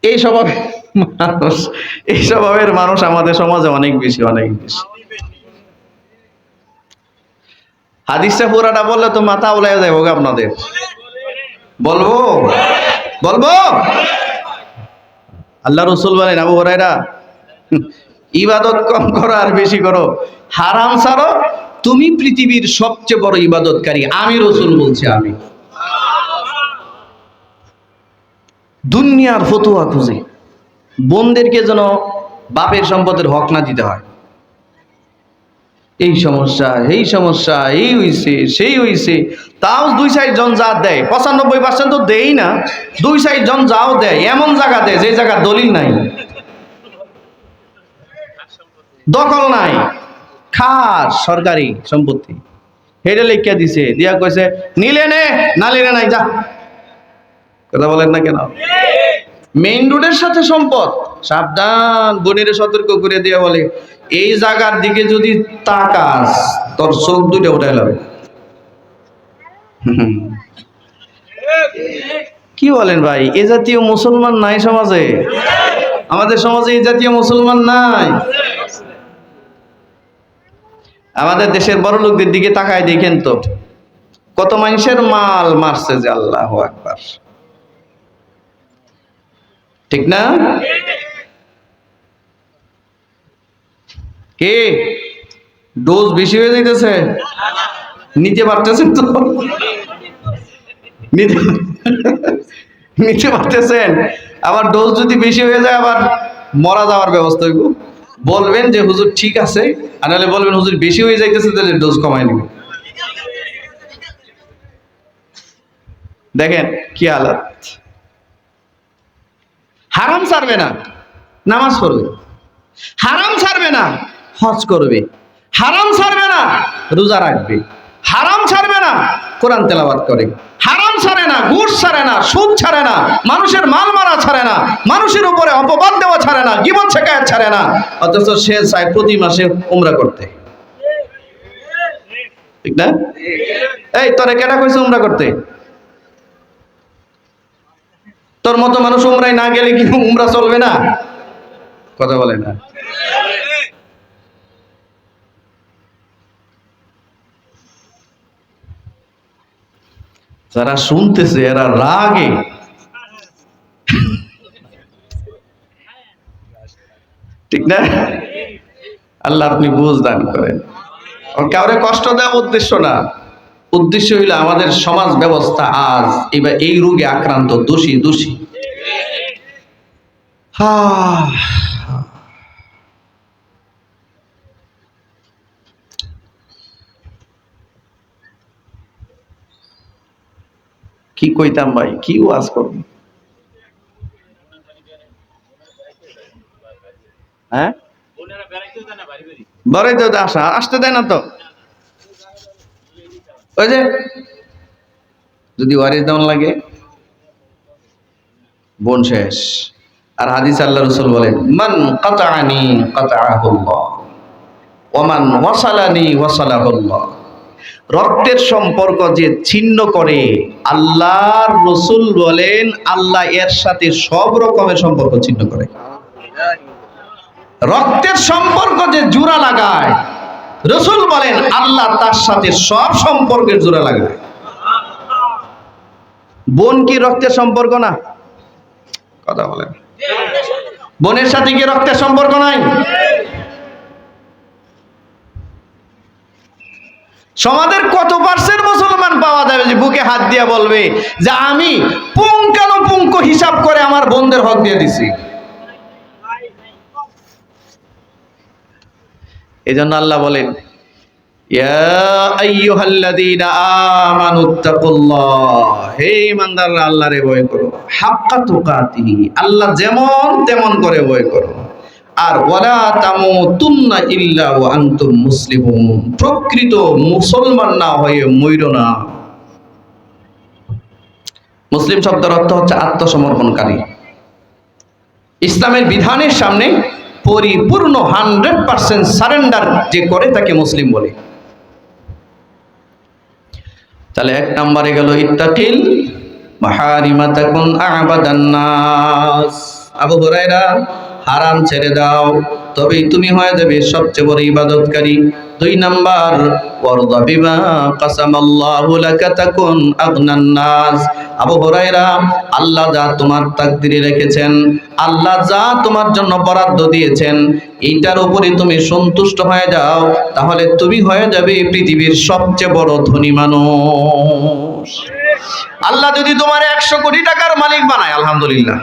এই স্বভাবের মানুষ আমাদের সমাজে অনেক বেশি, অনেক বেশি। হাদিসটা পুরাটা বললে তো মাথা উলাই যাবো আপনাদের। বলবো বলবো আল্লাহ রসুল বলেন আবু হুরায়রা, ইবাদত কম করো আর বেশি করো, হারাম ছাড়ো, তুমি পৃথিবীর সবচেয়ে বড় ইবাদতকারী আমি রসুল বলছি। আমি দুনিয়ার ফতোয়া খুঁজি, বোনদেরকে যেন বাপের সম্পদের হক না দিতে হয়, এই সমস্যা এই সমস্যা, এই হইছে সেই হইছে, তাও 2-4 জন যা দেয়, 95% তো দেই না, 2-4 জন যাও দেয়, এমন জায়গা দেয় যে জায়গা দলিল নাই। দখল নাই, খাস সরকারি সম্পত্তি। হেডে লিখিয়া দিছে, দিয়া কইছে নিলে নে, না নিলে নাই যা। কথা বলেন না কেন? মেইন রোডের সাথে সম্পদ। সাবধান, বোনের সতর্ক করে দিয়া বলে এই জায়গার দিকে যদি তাকাস তোর চোখ দুটো উঠাইলাম। কি বলেন ভাই, এ জাতীয় মুসলমান নাই সমাজে? আমাদের সমাজে এই জাতীয় মুসলমান নাই। আমাদের দেশের বড় লোকদের দিকে তাকায় দেখেন তো, কত মানুষের মাল মারছে যে, আল্লাহু আকবার, ঠিক না? কে ডোজ বেশি হয়ে যাইতেছে, নিতে পারতেছেন তো? নিতে পারতেছেন? আবার ডোজ যদি বেশি হয়ে যায় আবার মরা যাওয়ার ব্যবস্থা হইব। বলবেন যে হুজুর ঠিক আছে, আর নাহলে বলবেন হুজুর বেশি হয়ে যাইতেছে, তাহলে ডোজ কমাই নিব। দেখেন কি হালাত। হারাম ছাড়বে না, নামাজ পড়বে। হারাম ছাড়বে না, হজ করবে। হারাম ছাড়বে না, রোজা রাখবে। হারাম ছাড়বে না, কোরআন তেলাওয়াত করে। হারাম ছাড়ে না, ঘুষ ছাড়ে না, সুদ ছাড়ে না, মানুষের মাল মারা ছাড়ে না, মানুষের উপরে অপবাদ দেওয়া ছাড়ে না, গীবত শেখায়ত ছাড়ে না। অথচ সে চায় প্রতি মাসে উমরা করতে, ঠিক না? এই তোরে কেডা কইছে উমরা করতে? তোর মতো মানুষ উমরায় না গেলে কি উমরা চলবে না? কথা বলে না। যারা শুনতেছে এরা রাগে, ঠিক না? আল্লাহ আপনি বুঝ দান করেন। কাউরে কষ্ট দেওয়া উদ্দেশ্য না, উদ্দেশ্য হইল আমাদের সমাজ ব্যবস্থা আজ এবার এই রোগে আক্রান্ত, দোষী দোষী। কি কইতাম ভাই, কি ওয়াজ করব? হ্যাঁ, বড়ই তো আসতে দেয় না তো। ওই যে যদি ওয়ারিস দেওয়ান লাগে বোন শেষ। আর হাদিস আল্লাহ রাসূল বলেন মান কাতাআনি কাতাআহুল্লাহ ওয়া মান ওয়াসালানি ওয়াসালাহুল্লাহ। রক্তের সম্পর্ক যে ছিন্ন করে, আল্লাহর রাসূল বলেন আল্লাহ এর সাথে সব রকমের সম্পর্ক ছিন্ন করে। রক্তের সম্পর্ক যে জোড়া লাগায়, রাসূল বলেন আল্লাহ তার সাথে সব সম্পর্কের জোড়া লাগায়। বোন কি রক্তের সম্পর্ক না? কথা বলেন। বোনের সাথে কি রক্তের সম্পর্ক নাই? সমাজের কত পার্সেন্ট মুসলমান পাওয়া যাবে যে বুকে হাত দিয়ে বলবে যে আমি পুঙ্খানুপুঙ্খ হিসাব করে আমার বোনদের হক দিয়ে দিছি? এজন্য আল্লাহ বলেন ইয়া আইয়ুহাল্লাযীনা আমানুত্তাকুল্লাহ, হে ঈমানদাররা আল্লাহরে ভয় করো, হাক্কা তুকাতিহি, আল্লাহ যেমন তেমন করে ভয় করো। আর ওয়ালা তামুতুন্না ইল্লা ওয়া আনতুম মুসলিমুন, প্রকৃত মুসলমান না হয়ে মইরো না। মুসলিম শব্দের অর্থ হচ্ছে আত্মসমর্পণকারী। ইসলামের বিধানের সামনে পরিপূর্ণ 100% সারেন্ডার যে করে তাকে মুসলিম বলে। তাহলে এক নম্বরে গেল ইত্তাকিল মাহারিমা তাকুন আবাদান নাস। আবু হুরায়রা, হারাম ছেড়ে দাও তবেই তুমি হয়ে যাবে সবচেয়ে বড় ইবাদতকারী। 2 নাম্বার ওয়ারদা বিমা কাসামাল্লাহু লাকা তাকুন আগনান নাস। আবু হুরায়রা, আল্লাহ যা তোমার তাকদিরে রেখেছেন, আল্লাহ যা তোমার জন্য বরাদ্দ দিয়েছেন, এইটার উপরে তুমি সন্তুষ্ট হয়ে যাও, তাহলে তুমি হয়ে যাবে পৃথিবীর সবচেয়ে বড় ধনী মানুষ। আল্লাহ যদি তোমার 100 কোটি টাকার মালিক বানায়, আলহামদুলিল্লাহ।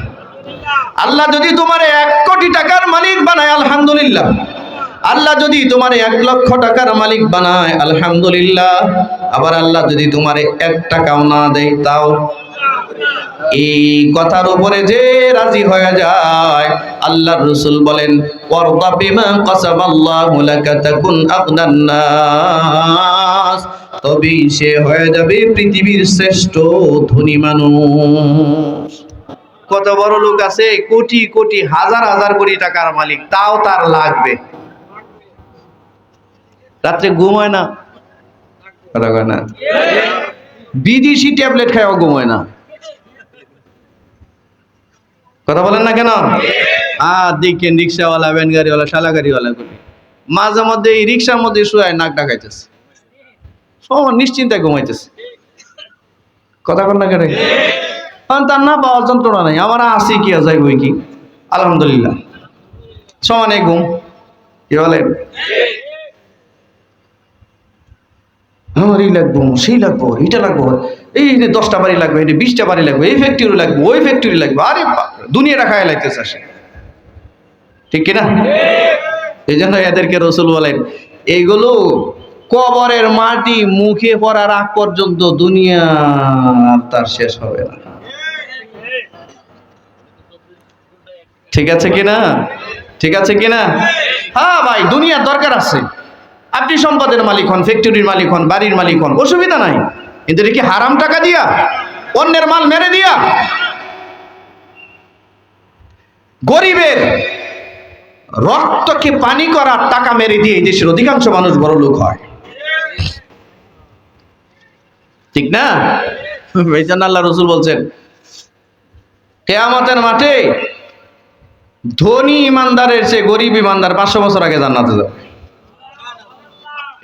আল্লাহ যদি তোমার 1 কোটি টাকার মালিক বানায়, আলহামদুলিল্লাহ। আল্লাহ যদি তোমার 1 লক্ষ টাকার মালিক বানায়, আলহামদুলিল্লাহ। আবার আল্লাহ যদি তোমার 1 টাকাও না দেয়, তাও এই কথার উপরে যে রাজি হয়ে যায়, আল্লাহর রাসূল বলেন ওয়ারদা বিমা কাসামাল্লাহু লাকা তাকুন আগনান নাস, তবে সে হয়ে যাবে পৃথিবীর শ্রেষ্ঠ ধনী মানুষ। কত বড় লোক আছে, কোটি কোটি হাজার হাজার কোটি টাকার মালিক, তাও তার লাগবে। রাত্রে ঘুম হয় না, কথা কয় না, বিদেশি ট্যাবলেট খায়ও ঘুম হয় না, কথা বলেন না কেন? দেখেন রিক্সাওয়ালা, ভ্যান গাড়িওয়ালা, শালা গাড়িওয়ালা করে মাঝে মধ্যে এই রিক্সার মধ্যে শুয়ে নাক ডাকাইতেছে, সব নিশ্চিন্তায় ঘুমাইতেছে, কথা কন না কেন? কারণ তার না পাওয়ার যন্ত্রণা নাই, আমার আসি কি আর যাইবই কি, আলহামদুলিল্লাহ সমানে ঘুম। কি বলেন? আমার এই লাগবো, সেই লাগবো, এটা লাগবো, এই 10টা বাড়ি লাগবে, এটা 20টা বাড়ি লাগবে, এই ফ্যাক্টরি লাগবে, ওই ফ্যাক্টরি লাগবে, আরে দুনিয়াটা খায় লাগতেছে আসে, ঠিক কিনা? এই জন্য এদেরকে রাসূল বলেন এইগুলো কবরের মাটি মুখে পড়ার আগ পর্যন্ত দুনিয়া তার শেষ হবে না। ঠিক আছে কিনা? ঠিক আছে কিনা? হ্যাঁ ভাই, দুনিয়ার দরকার আছে। আপনি সম্পদের মালিক হন, ফ্যাক্টরির মালিক হন, বাড়ির মালিক হন, অসুবিধা নাই, কিন্তু এটা কি হারাম টাকা দিয়া, অন্যের মাল মেরে দিয়া? গরিবের রক্তকে পানি করার টাকা মেরে দিয়ে এই দেশের অধিকাংশ মানুষ বড় লোক হয়, ঠিক না? এই জন্য আল্লাহ রাসূল বলছেন কিয়ামতের মাঠে ধনী ইমানদারের চেয়ে গরিব ইমানদার 500 বছর আগে জান্নাতে যাবে।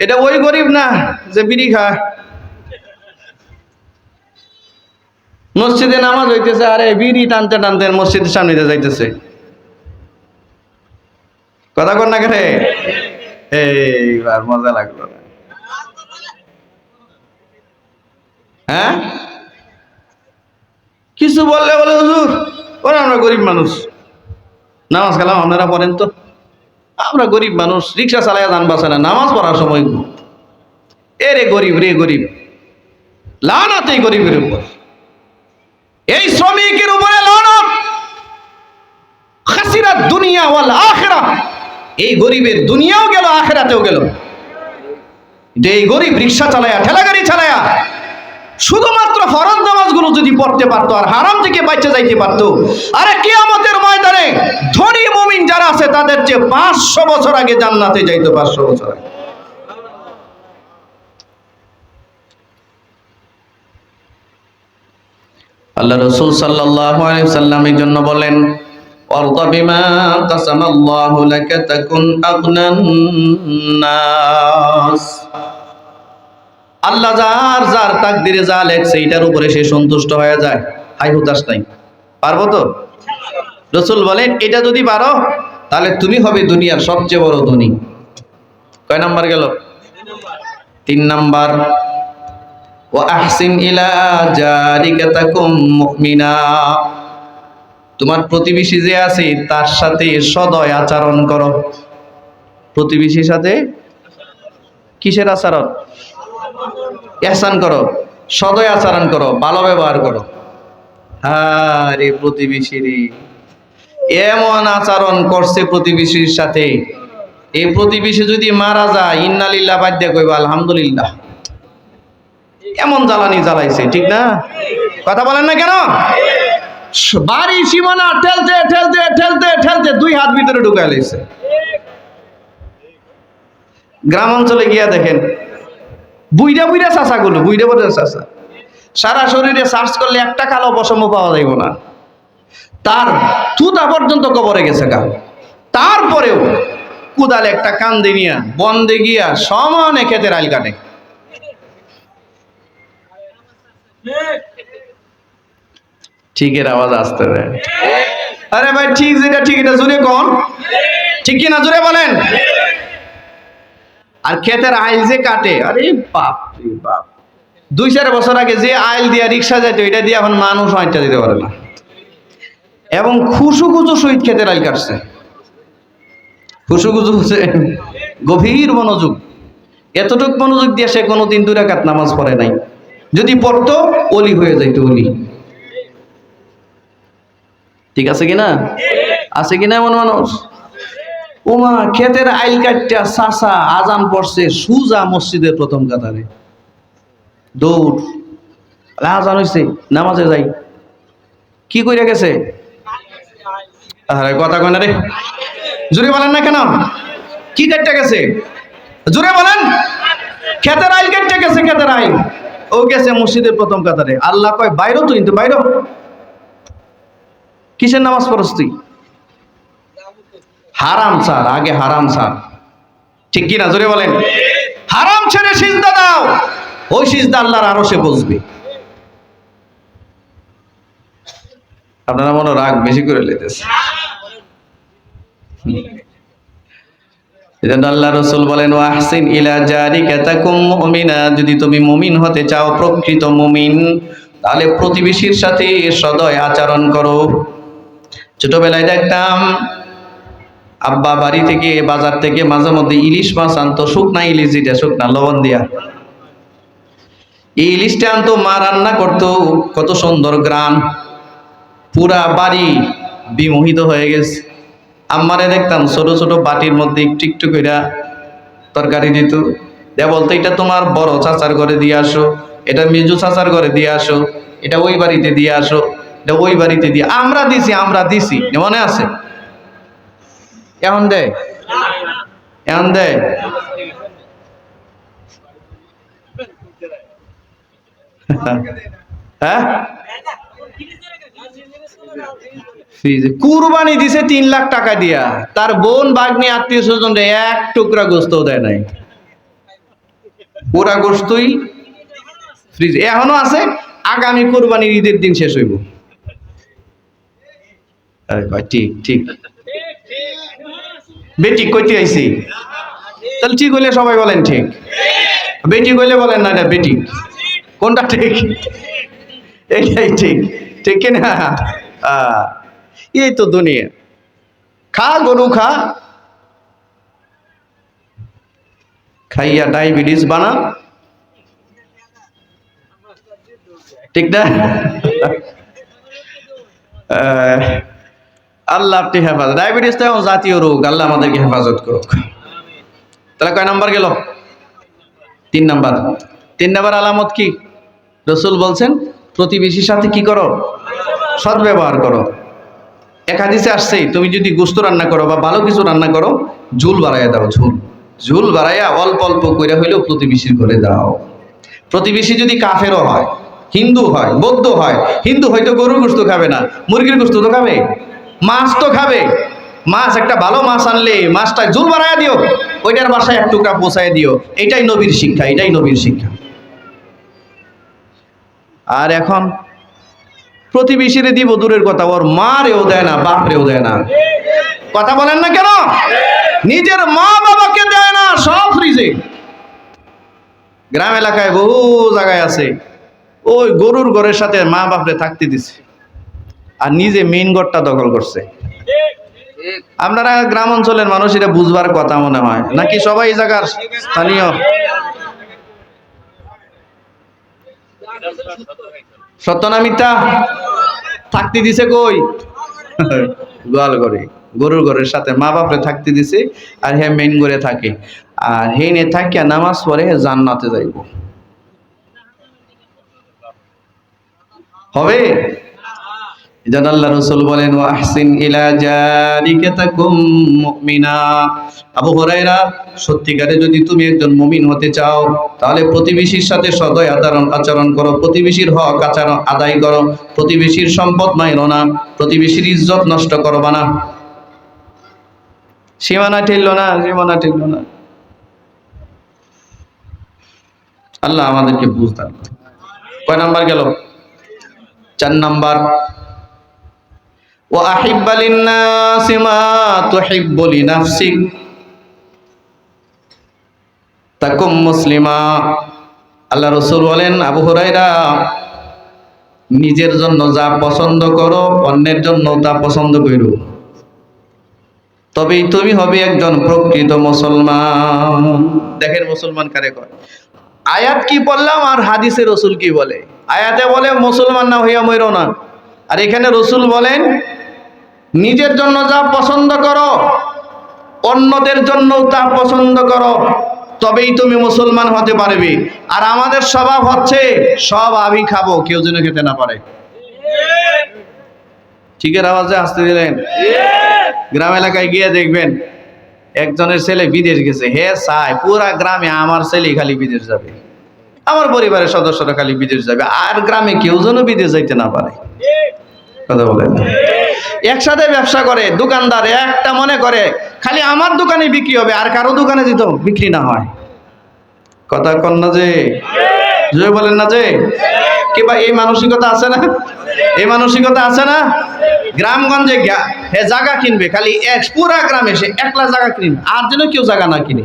এটা ওই গরিব না যে বিড়ি খায়, মসজিদে নামাজ হইতেছে, আরে বিড়ি টানতে টানতে মসজিদের সামনে যাইতেছে, কথা কর না কেরে? এইবার মজা লাগলো না, হ্যাঁ? কিছু বললে বলে হুজুর ওরা আমরা গরিব মানুষ, নামাজ কালাম আপনারা পড়েন তো, আমরা গরিব মানুষ, রিক্সা চালায় যান বাসে না, নামাজ পড়ার সময় এ রে গরিব, রে গরিব, লানাত এই গরিবের উপর, এই শ্রমিকের উপরে লানাত, খাসিরাত দুনিয়া ওয়াল আখিরাহ, এই গরিবের দুনিয়াও গেল আখিরাতেও গেল। এই গরিব রিক্সা চালায়া, ঠেলা গাড়ি চালায়া শুধুমাত্র ফরজ নামাজগুলো যদি পড়তে পারতো আর হারাম থেকে বাঁচতে যাইতে পারতো, আরে কিয়ামতের ময়দানে ধনী মুমিন যারা আছে তাদের চেয়ে 500 বছর আগে জান্নাতে যাইতো, 500 বছর আগে। আল্লাহ রাসূল সাল্লাল্লাহু আলাইহি সাল্লামের জন্য বলেন ওয়ারদা বিমা কাসামাল্লাহু লাকা তাকুন আগনান নাস, আল্লাহ যার যার তাকদিরে যা লেখছে এটার উপরে সে সন্তুষ্ট হয়ে যায়, হাই হুতাশ নাই। পারবো তো? রাসূল বলেন এটা যদি পারো তাহলে তুমি হবে দুনিয়ার সবচেয়ে বড় ধনী। কয় নাম্বার গেল? 3 নাম্বার, ওয়া আহসিন ইলা জারিকা তাকুম মুমিনা, তোমার প্রতিবেশী যে আছে তার সাথে সদয় আচরণ করো। প্রতিবেশীর সাথে কিসের আচরণ? ইহসান করো, সদয় আচরণ করো, ভালো ব্যবহার করো। আরে প্রতিবেশী রে, এমন আচরণ করছে প্রতিবেশীর সাথে, এই প্রতিবেশী যদি মারা যায় ইন্না লিল্লাহ বাদ দিয়ে কইবা আলহামদুলিল্লাহ, এমন জ্বালানি জ্বালাইছে, ঠিক না? কথা বলেন না কেন? বাড়ি সীমানা ঠেলতে ঠেলতে ঠেলতে ঠেলতে 2 হাত ভিতরে ঢুকাই লাইছে। গ্রাম অঞ্চলে গিয়া দেখেন বুইড়া বুইড়া চাষাগুলো, বুইড়া বুইড়া চাষা, সারা শরীরে সার্চ করলে একটা কালো পশম পাওয়া যাইব না, তার থুতা পর্যন্ত কবরে গেছে গা, তারপরেও কুদালে একটা কান্দে নিয়া বন্দে গিয়া সমানে ক্ষেতের আইল কাটে। ঠিকের আওয়াজ আসতে দেয়। আরে ভাই ঠিক যেটা ঠিক এটা জোরে কোন, ঠিক কিনা জোরে বলেন। আর ক্ষেতের আইল যে কাটে, আরে বাপ রে বাপ, 2-4 বছর আগে যে আইল দিয়া রিক্সা যাইতো এটা দিয়ে এখন মানুষ হাঁটতে দিতে পারে না, এবং খুশুখুজু সহিত ক্ষেতের আইল কাটছে, খুশুখুজু গভীর মনোযোগ, এতটুক মনোযোগ দিয়ে সে কোনোদিন 2 রাকাত নামাজ পড়ে নাই, যদি পড়তো অলি হয়ে যাইতো অলি। ঠিক আছে কিনা? আছে কিনা এমন মানুষ? ওমা ক্ষেতের আইল কাটটা চাচা আজান পড়ছে সুজা মসজিদের প্রথম কাতারে দৌড়, আজান হইছে নামাজে যাই। কি কইরা গেছে? আরে কথা কয় না রে, জোরে বলেন না কেন? কি কাটতে গেছে? জোরে বলেন। ক্ষেতের আইল কাটতে গেছে, ক্ষেতের আইল। ও গেছে মসজিদের প্রথম কাতারে। আল্লাহ কয় বাইরো, তুই তো বাইরো। কিসের নামাজ পড়ছ তুই? হারাম ছাড়, আগে হারাম ছাড়। ঠিক কিনা? জোরে বলেন। হারাম ছেড়ে সিজদা দাও, ওই সিজদা আল্লাহর আরশে বসবে। আপনারা মনে রাগ বেশি করে লেতেছে। এজন্য আল্লাহ রাসূল বলেন ওয়াহসিন ইলা জারিকা তাকুম মুমিনা, যদি তুমি মুমিন হতে চাও, প্রকৃত মুমিন, তাহলে প্রতিবেশীর সাথে সদয় আচরণ করো। ছোটবেলায় দেখতাম আব্বা বাড়ি থেকে বাজার থেকে মাঝে মধ্যে ইলিশ মাছ আনতো, শুকনা ইলিশ, যেটা শুকনা লবণ দিয়া, এই ইলিশটা আনতো, মা রান্না করতো, কত সুন্দর গ্রান, পুরা বাড়ি বিমোহিত হয়ে গেছে। আম্মারে দেখতাম ছোট ছোট বাটির মধ্যে একটু একটু কইরা তরকারি দিত, দেয়া বলতো এটা তোমার বড় চাচার ঘরে দিয়ে আসো, এটা মেজু চাচার ঘরে দিয়ে আসো, এটা ওই বাড়িতে দিয়ে আসো, এটা ওই বাড়িতে দিয়ে। আমরা দিছি মনে আছে? এখন দেয়? এখন দেয়? হ্যাঁ, কুরবানি দিছে 3 লাখ টাকা দিয়া, তার বোন ভাগ্নি আত্মীয় স্বজন এক টুকরা গোস্ত দেয় নাই, পুরা গোস্তই ফ্রিজ এখনো আছে। আগামী কুরবানির ঈদের দিন শেষ হইব। ঠিক ঠিক বেটি কইতে আইছি, তাহলে ঠিক হইলে সবাই বলেন ঠিক, বেটি কইলে বলেন না এটা বেটি। কোনটা ঠিক? এইটাই ঠিক, ঠিক কিনা? এই তো দুনিয়া। খা গরু খা, খাইয়া ডায়াবেটিস বানা, ঠিক না? আল্লাহ আপনি হেফাজত। ডায়াবেটিস তো এখন জাতীয় রোগ, আল্লাহ আমাদেরকে হেফাজত করুক। তাহলে কয় নাম্বার গেল? 3 নাম্বার। 3 নাম্বার আলামত কি? রাসূল বলছেন প্রতিবেশীর সাথে কি করো? সদ্ব্যবহার করো। এক হাদিসে আসছে তুমি যদি গোশত রান্না করো বা ভালো কিছু রান্না করো, ঝোল বাড়াইয়া দাও, ঝোল বাড়াইয়া অল্প অল্প কইরা হইলেও প্রতিবেশীর ঘরে দাও। প্রতিবেশী যদি কাফেরও হয়, হিন্দু হয়, বৌদ্ধ হয়, হিন্দু হয়তো গরুর গোশত খাবে না, মুরগির গোশত তো খাবে, মাছ তো খাবে। মাছ, একটা ভালো মাছ আনলে মাছটা ঝোল বাড়াইয়া দিও, ওইটার বাসায় এক টুকরা পৌঁছায় দিও। এটাই নবীর শিক্ষা, এটাই নবীর শিক্ষা। আর এখন প্রতিবেশীরে দিব দূরের কথা, ওর মারেও দেয় না, বাপরেও দেয় না। কথা বলেন না কেন? নিজের মা বাবাকে দেয় না, সব ফ্রিজে। গ্রাম এলাকায় বহু জায়গায় আছে, ওই গরুর ঘরের সাথে মা বাপরে থাকতে দিছে, আর নিজে মেইন ঘরটা দখল করছে। আপনারা গ্রাম অঞ্চলের মানুষ, এটা বুঝবার কথা মনে হয় নাকি? সবাই এই জায়গার স্থানীয়? সত্য না মিথ্যা? থাকতে দিছে কই? গোয়াল ঘরে, গরুর ঘরের সাথে মা বাপরে থাকতে দিছে, আর হ্যাঁ মেইন ঘরে থাকে। আর হে নে থাকিয়া নামাজ পড়ে জান্নাতে যাইব। হবে? এজন্য আল্লাহ রাসূল বলেন ওয়াহসিন ইলা জারিকা তাকুম মুমিনা। আবু হুরায়রা, সত্যিকারে যদি তুমি একজন মুমিন হতে চাও, তাহলে প্রতিবেশীর সাথে সদয় আচরণ করো, প্রতিবেশীর হক আদায় করো, প্রতিবেশীর সম্পদ মাইরো না, প্রতিবেশীর ইজ্জত নষ্ট করবা না। সীমানা ঠেললো না, সীমানা ঠেললো না। আল্লাহ আমাদেরকে বুঝদান। কয় নাম্বার গেল? 4 নাম্বার। وأحب للناس ما تحب لنفسك تكن মুসলিমা। আল্লাহ রাসূল বলেন, আবু হুরায়রা, নিজের জন্য যা পছন্দ করো অন্যের জন্য তা পছন্দ করো, তবেই তুমি হবে একজন প্রকৃত মুসলমান। দেখেন মুসলমান কারে কয়? আয়াত কি বললাম আর হাদিসে রাসূল কি বলে? আয়াতে বলে মুসলমান না হইয়া মইরো না, আর এখানে রাসূল বলেন নিজের জন্য যা পছন্দ করো অন্যদের জন্য তা পছন্দ করো, তবেই তুমি মুসলমান হতে পারবে। আর আমাদের স্বভাব হচ্ছে সব আমি খাবো, কেউ যেন খেতে না পারে। ঠিকের আওয়াজে আসতে দিলেন? গ্রাম এলাকায় গিয়ে দেখবেন একজনের ছেলে বিদেশ গেছে, হে চাই পুরা গ্রামে আমার ছেলে খালি বিদেশ যাবে, আমার পরিবারের সদস্যরা খালি বিদেশ যাবে, আর গ্রামে কেউ যেন বিদেশ যাইতে না পারে। কথা বলেন। একসাথে ব্যবসা করে দোকানদার একটা মনে করে খালি আমার দোকানে বিক্রি হবে, আর কারো দোকানে যেত বিক্রি না হয়। কথা কন না যে? জয় বলেন না যে? কিংবা এই মানসিকতা আছে না? এই মানসিকতা আছে না? গ্রামগঞ্জে হে জায়গা কিনবে, খালি পুরা গ্রামে সে একলা জায়গা কিনবে, আর যেন কেউ জায়গা না কিনে।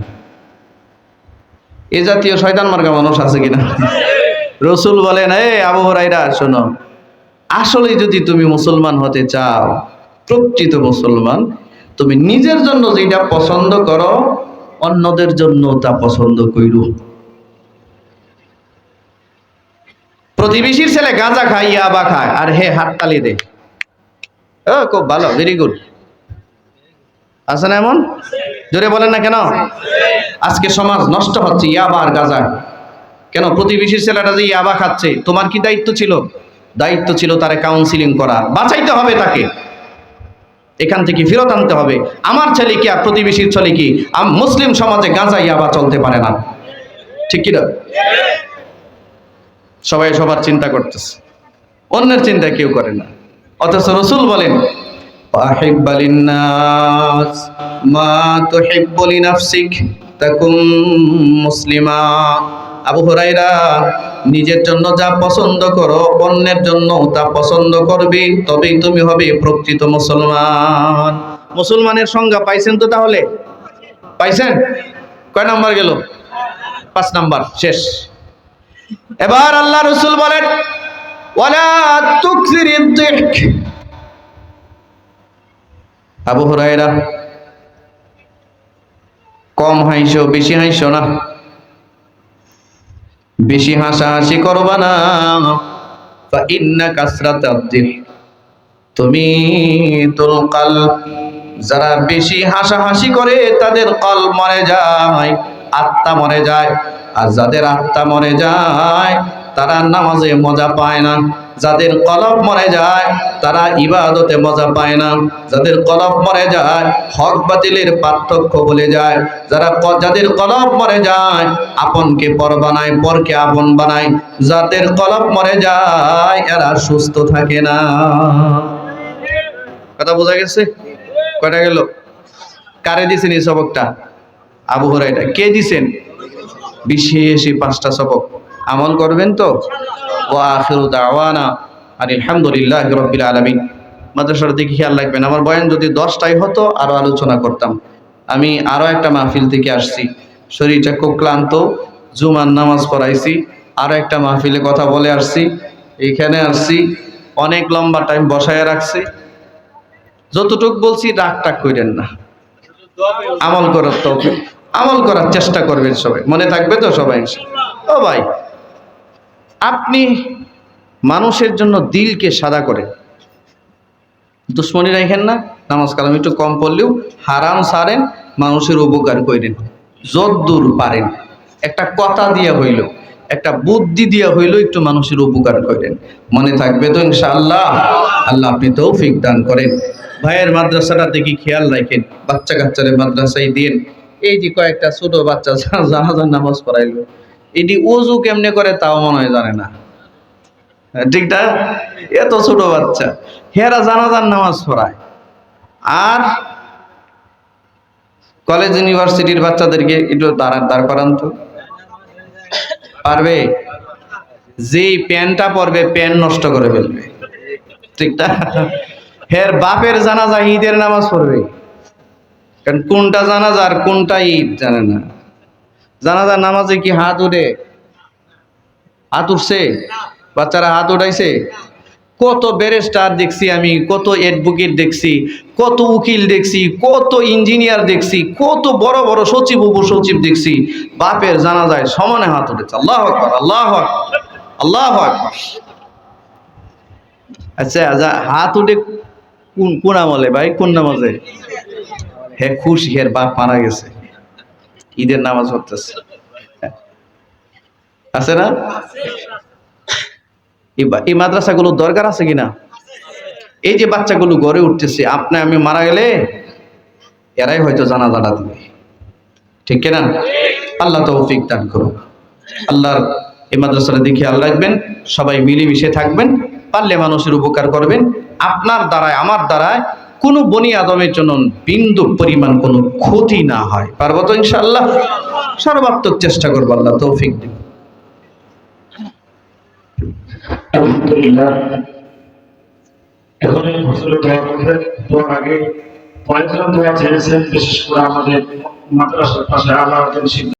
এ জাতীয় শয়তান মার্কা মানুষ আছে কিনা? রসুল বলেন, হে আবু হুরায়রা শোনো, আসলে যদি তুমি মুসলমান হতে চাও, প্রকৃত মুসলমান, তুমি নিজের জন্য যেটা পছন্দ করো অন্যদের জন্য তা পছন্দ কইরো। প্রতিবেশীর ছেলে গাঁজা খায়, ইয়াবা খায়, আর হে হাততালি দে, ও খুব ভালো, ভেরি গুড। আছে না এমন? জোরে বলেন না কেন? আজকে সমাজ নষ্ট হচ্ছে ইয়াবা আর গাঁজা। কেন? প্রতিবেশীর ছেলেটা যে ইয়াবা খাচ্ছে, তোমার কি দায়িত্ব ছিল? দায়িত্ব ছিল তারে কাউন্সিলিং করা, বাঁচাইতে হবে তাকে, এখান থেকে ফেরত আনতে হবে। আমার ছেলে কি আর প্রতিবেশীর ছেলে কি? মুসলিম সমাজে গাঁজা ইয়াবা চলতে পারে না, ঠিক কিনা? সবাই সবার চিন্তা করতেছে, অন্যের চিন্তা কেউ করে না। অথচ রাসূল বলেন, ওয়াহিব্বা লিন্নাস মা তুহিব্বু লিনাফসিক তাকুম মুসলিমা। আবু হুরায়রা, নিজের জন্য যা পছন্দ করো অন্যের জন্য তা পছন্দ করবে, তবেই তুমি হবে প্রকৃত মুসলমান। মুসলমানের সংজ্ঞা পাইছেন তো? তাহলে পাইছেন? কয় নাম্বার গেল? 5 নাম্বার শেষ। এবার আল্লাহ রাসূল বলেন, ওয়ালা তুকসিরিদ যিক। আবু হুরায়রা, কম হাসো, বেশি হাসো না, বেশি হাসাহাসি করবা না। ফা ইন্না কাসরাতাদ যিক তুমিতুল কলব। যারা বেশি হাসাহাসি করে তাদের কলব মরে যায়, আত্মা মরে যায়। আর যাদের আত্মা মরে যায় তারা নামাজে মজা পায় না। যাদের কলব মরে যায় তারা ইবাদতে মজা পায় না। যাদের কলব মরে যায় হক বাতিলের পার্থক্য ভুলে যায়। যাদের কলব মরে যায় আপনকে পর বানায়, পরকে আপন বানায়। যাদের কলব মরে যায় এরা সুস্থ থাকে না। কথা বোঝা গেছে? কয়টা গেল? কারে দিছেন এই সবকটা? আবু হুরায়রা। কে দিছেন? বিশেষ 5টা সবক আমল করবেন তো? ওয়া আখিরু দাওয়ানা আলহামদুলিল্লাহি রাব্বিল আলামিন। মাদ্রাসার দিকে খেয়াল রাখবেন। আমার বয়ান যদি 10টাই হতো আরো আলোচনা করতাম। আমি আরো একটা মাহফিল থেকে আসছি, শরীরটা খুব ক্লান্ত, জুমার নামাজ পড়াইছি, আরো একটা মাহফিলে কথা বলে আসছি, এইখানে আসছি, অনেক লম্বা টাইম বসায় রাখছি। যতটুক বলছি রাগ টাগ করেন না, আমল করার তো আমল করার চেষ্টা করবেন সবাই, মনে থাকবে তো সবাই? ও ভাই, আপনি মানুষের জন্য দিলকে সাদা করে দুশ্মনী রাখেন না। নামাজ কালাম একটু কম পড়লেও হারাম সারেন, মানুষের উপকার করেন যতদূর পারেন। একটা কথা দিয়া হইল, একটা বুদ্ধি দিয়া হইল, একটু মানুষের উপকার করেন, মনে থাকবে তো ইনশাআল্লাহ? আল্লাহ আপনি তৌফিক দান করেন। ভাইয়ের মাদ্রাসাটা দেখি খেয়াল রাখেন, বাচ্চা কাচ্চারে মাদ্রাসায় দিন। এই যে কয়েকটা ছোট বাচ্চা জানাজার নামাজ পড়াইলো, এটি ওযু কেমনে করে তাও মনে হয় জানে না, ঠিক না? এত ছোট বাচ্চা হেরা জানাজার নামাজ পড়ায়। আর কলেজ ইউনিভার্সিটির বাচ্চাদেরকে একটু দাঁড় করান তো, পারবে? যেই প্যান্টটা পরবে প্যান্ট নষ্ট করে ফেলবে, ঠিক না? হের বাপের জানাজা ঈদের নামাজ পড়বে, কারণ কোনটা জানাজা আর কোনটা ঈদ জানে না। জানাজার নামাজে কি হাত উঠে? হাত উঠছে? বাচ্চারা হাত উঠাইছে? কত ব্যারিস্টার দেখছি আমি, কত অ্যাডভোকেট দেখছি, কত উকিল দেখছি, কত ইঞ্জিনিয়ার দেখছি, কত বড় বড় সচিব উপসচিব দেখছি, বাপের জানাজায় সমানে হাত উঠেছে। আল্লাহু আকবার, আল্লাহু আকবার, আল্লাহু আকবার। আচ্ছা, হাত উঠে কোন আমলে ভাই, কোন নামাজে? হে খুশি, হের বাপ মারা গেছে, ঈদের নামাজ পড়তেছে, আছে না? এই মাদ্রাসাগুলোর দরকার আছে কিনা? এই যে বাচ্চাগুলো গড়ে উঠতেছে, আপনি আমি মারা গেলে এরাই হয়তো জানাজাটা দিবে, ঠিক কিনা? আল্লাহ তৌফিক দান করুন। আল্লাহর এই মাদ্রাসার দিকে খেয়াল রাখবেন, সবাই মিলেমিশে থাকবেন, পারলে মানুষের উপকার করবেন। আপনার দ্বারায় আমার দ্বারায় কোনো বনি আদমের জন্য বিন্দু পরিমাণ কোনো ক্ষতি না হয়, পারবো তো ইনশাআল্লাহ? সর্বাত্মক চেষ্টা করবো, আল্লাহ তৌফিক দিন। আলহামদুলিল্লাহ। এখন এই হুজুরের দোয়া করবেন। দোয়ার আগে কয়েকজন দোয়া চেয়েছেন, বিশেষ করে আমাদের মাদ্রাসার পাশে আলাউদ্দিন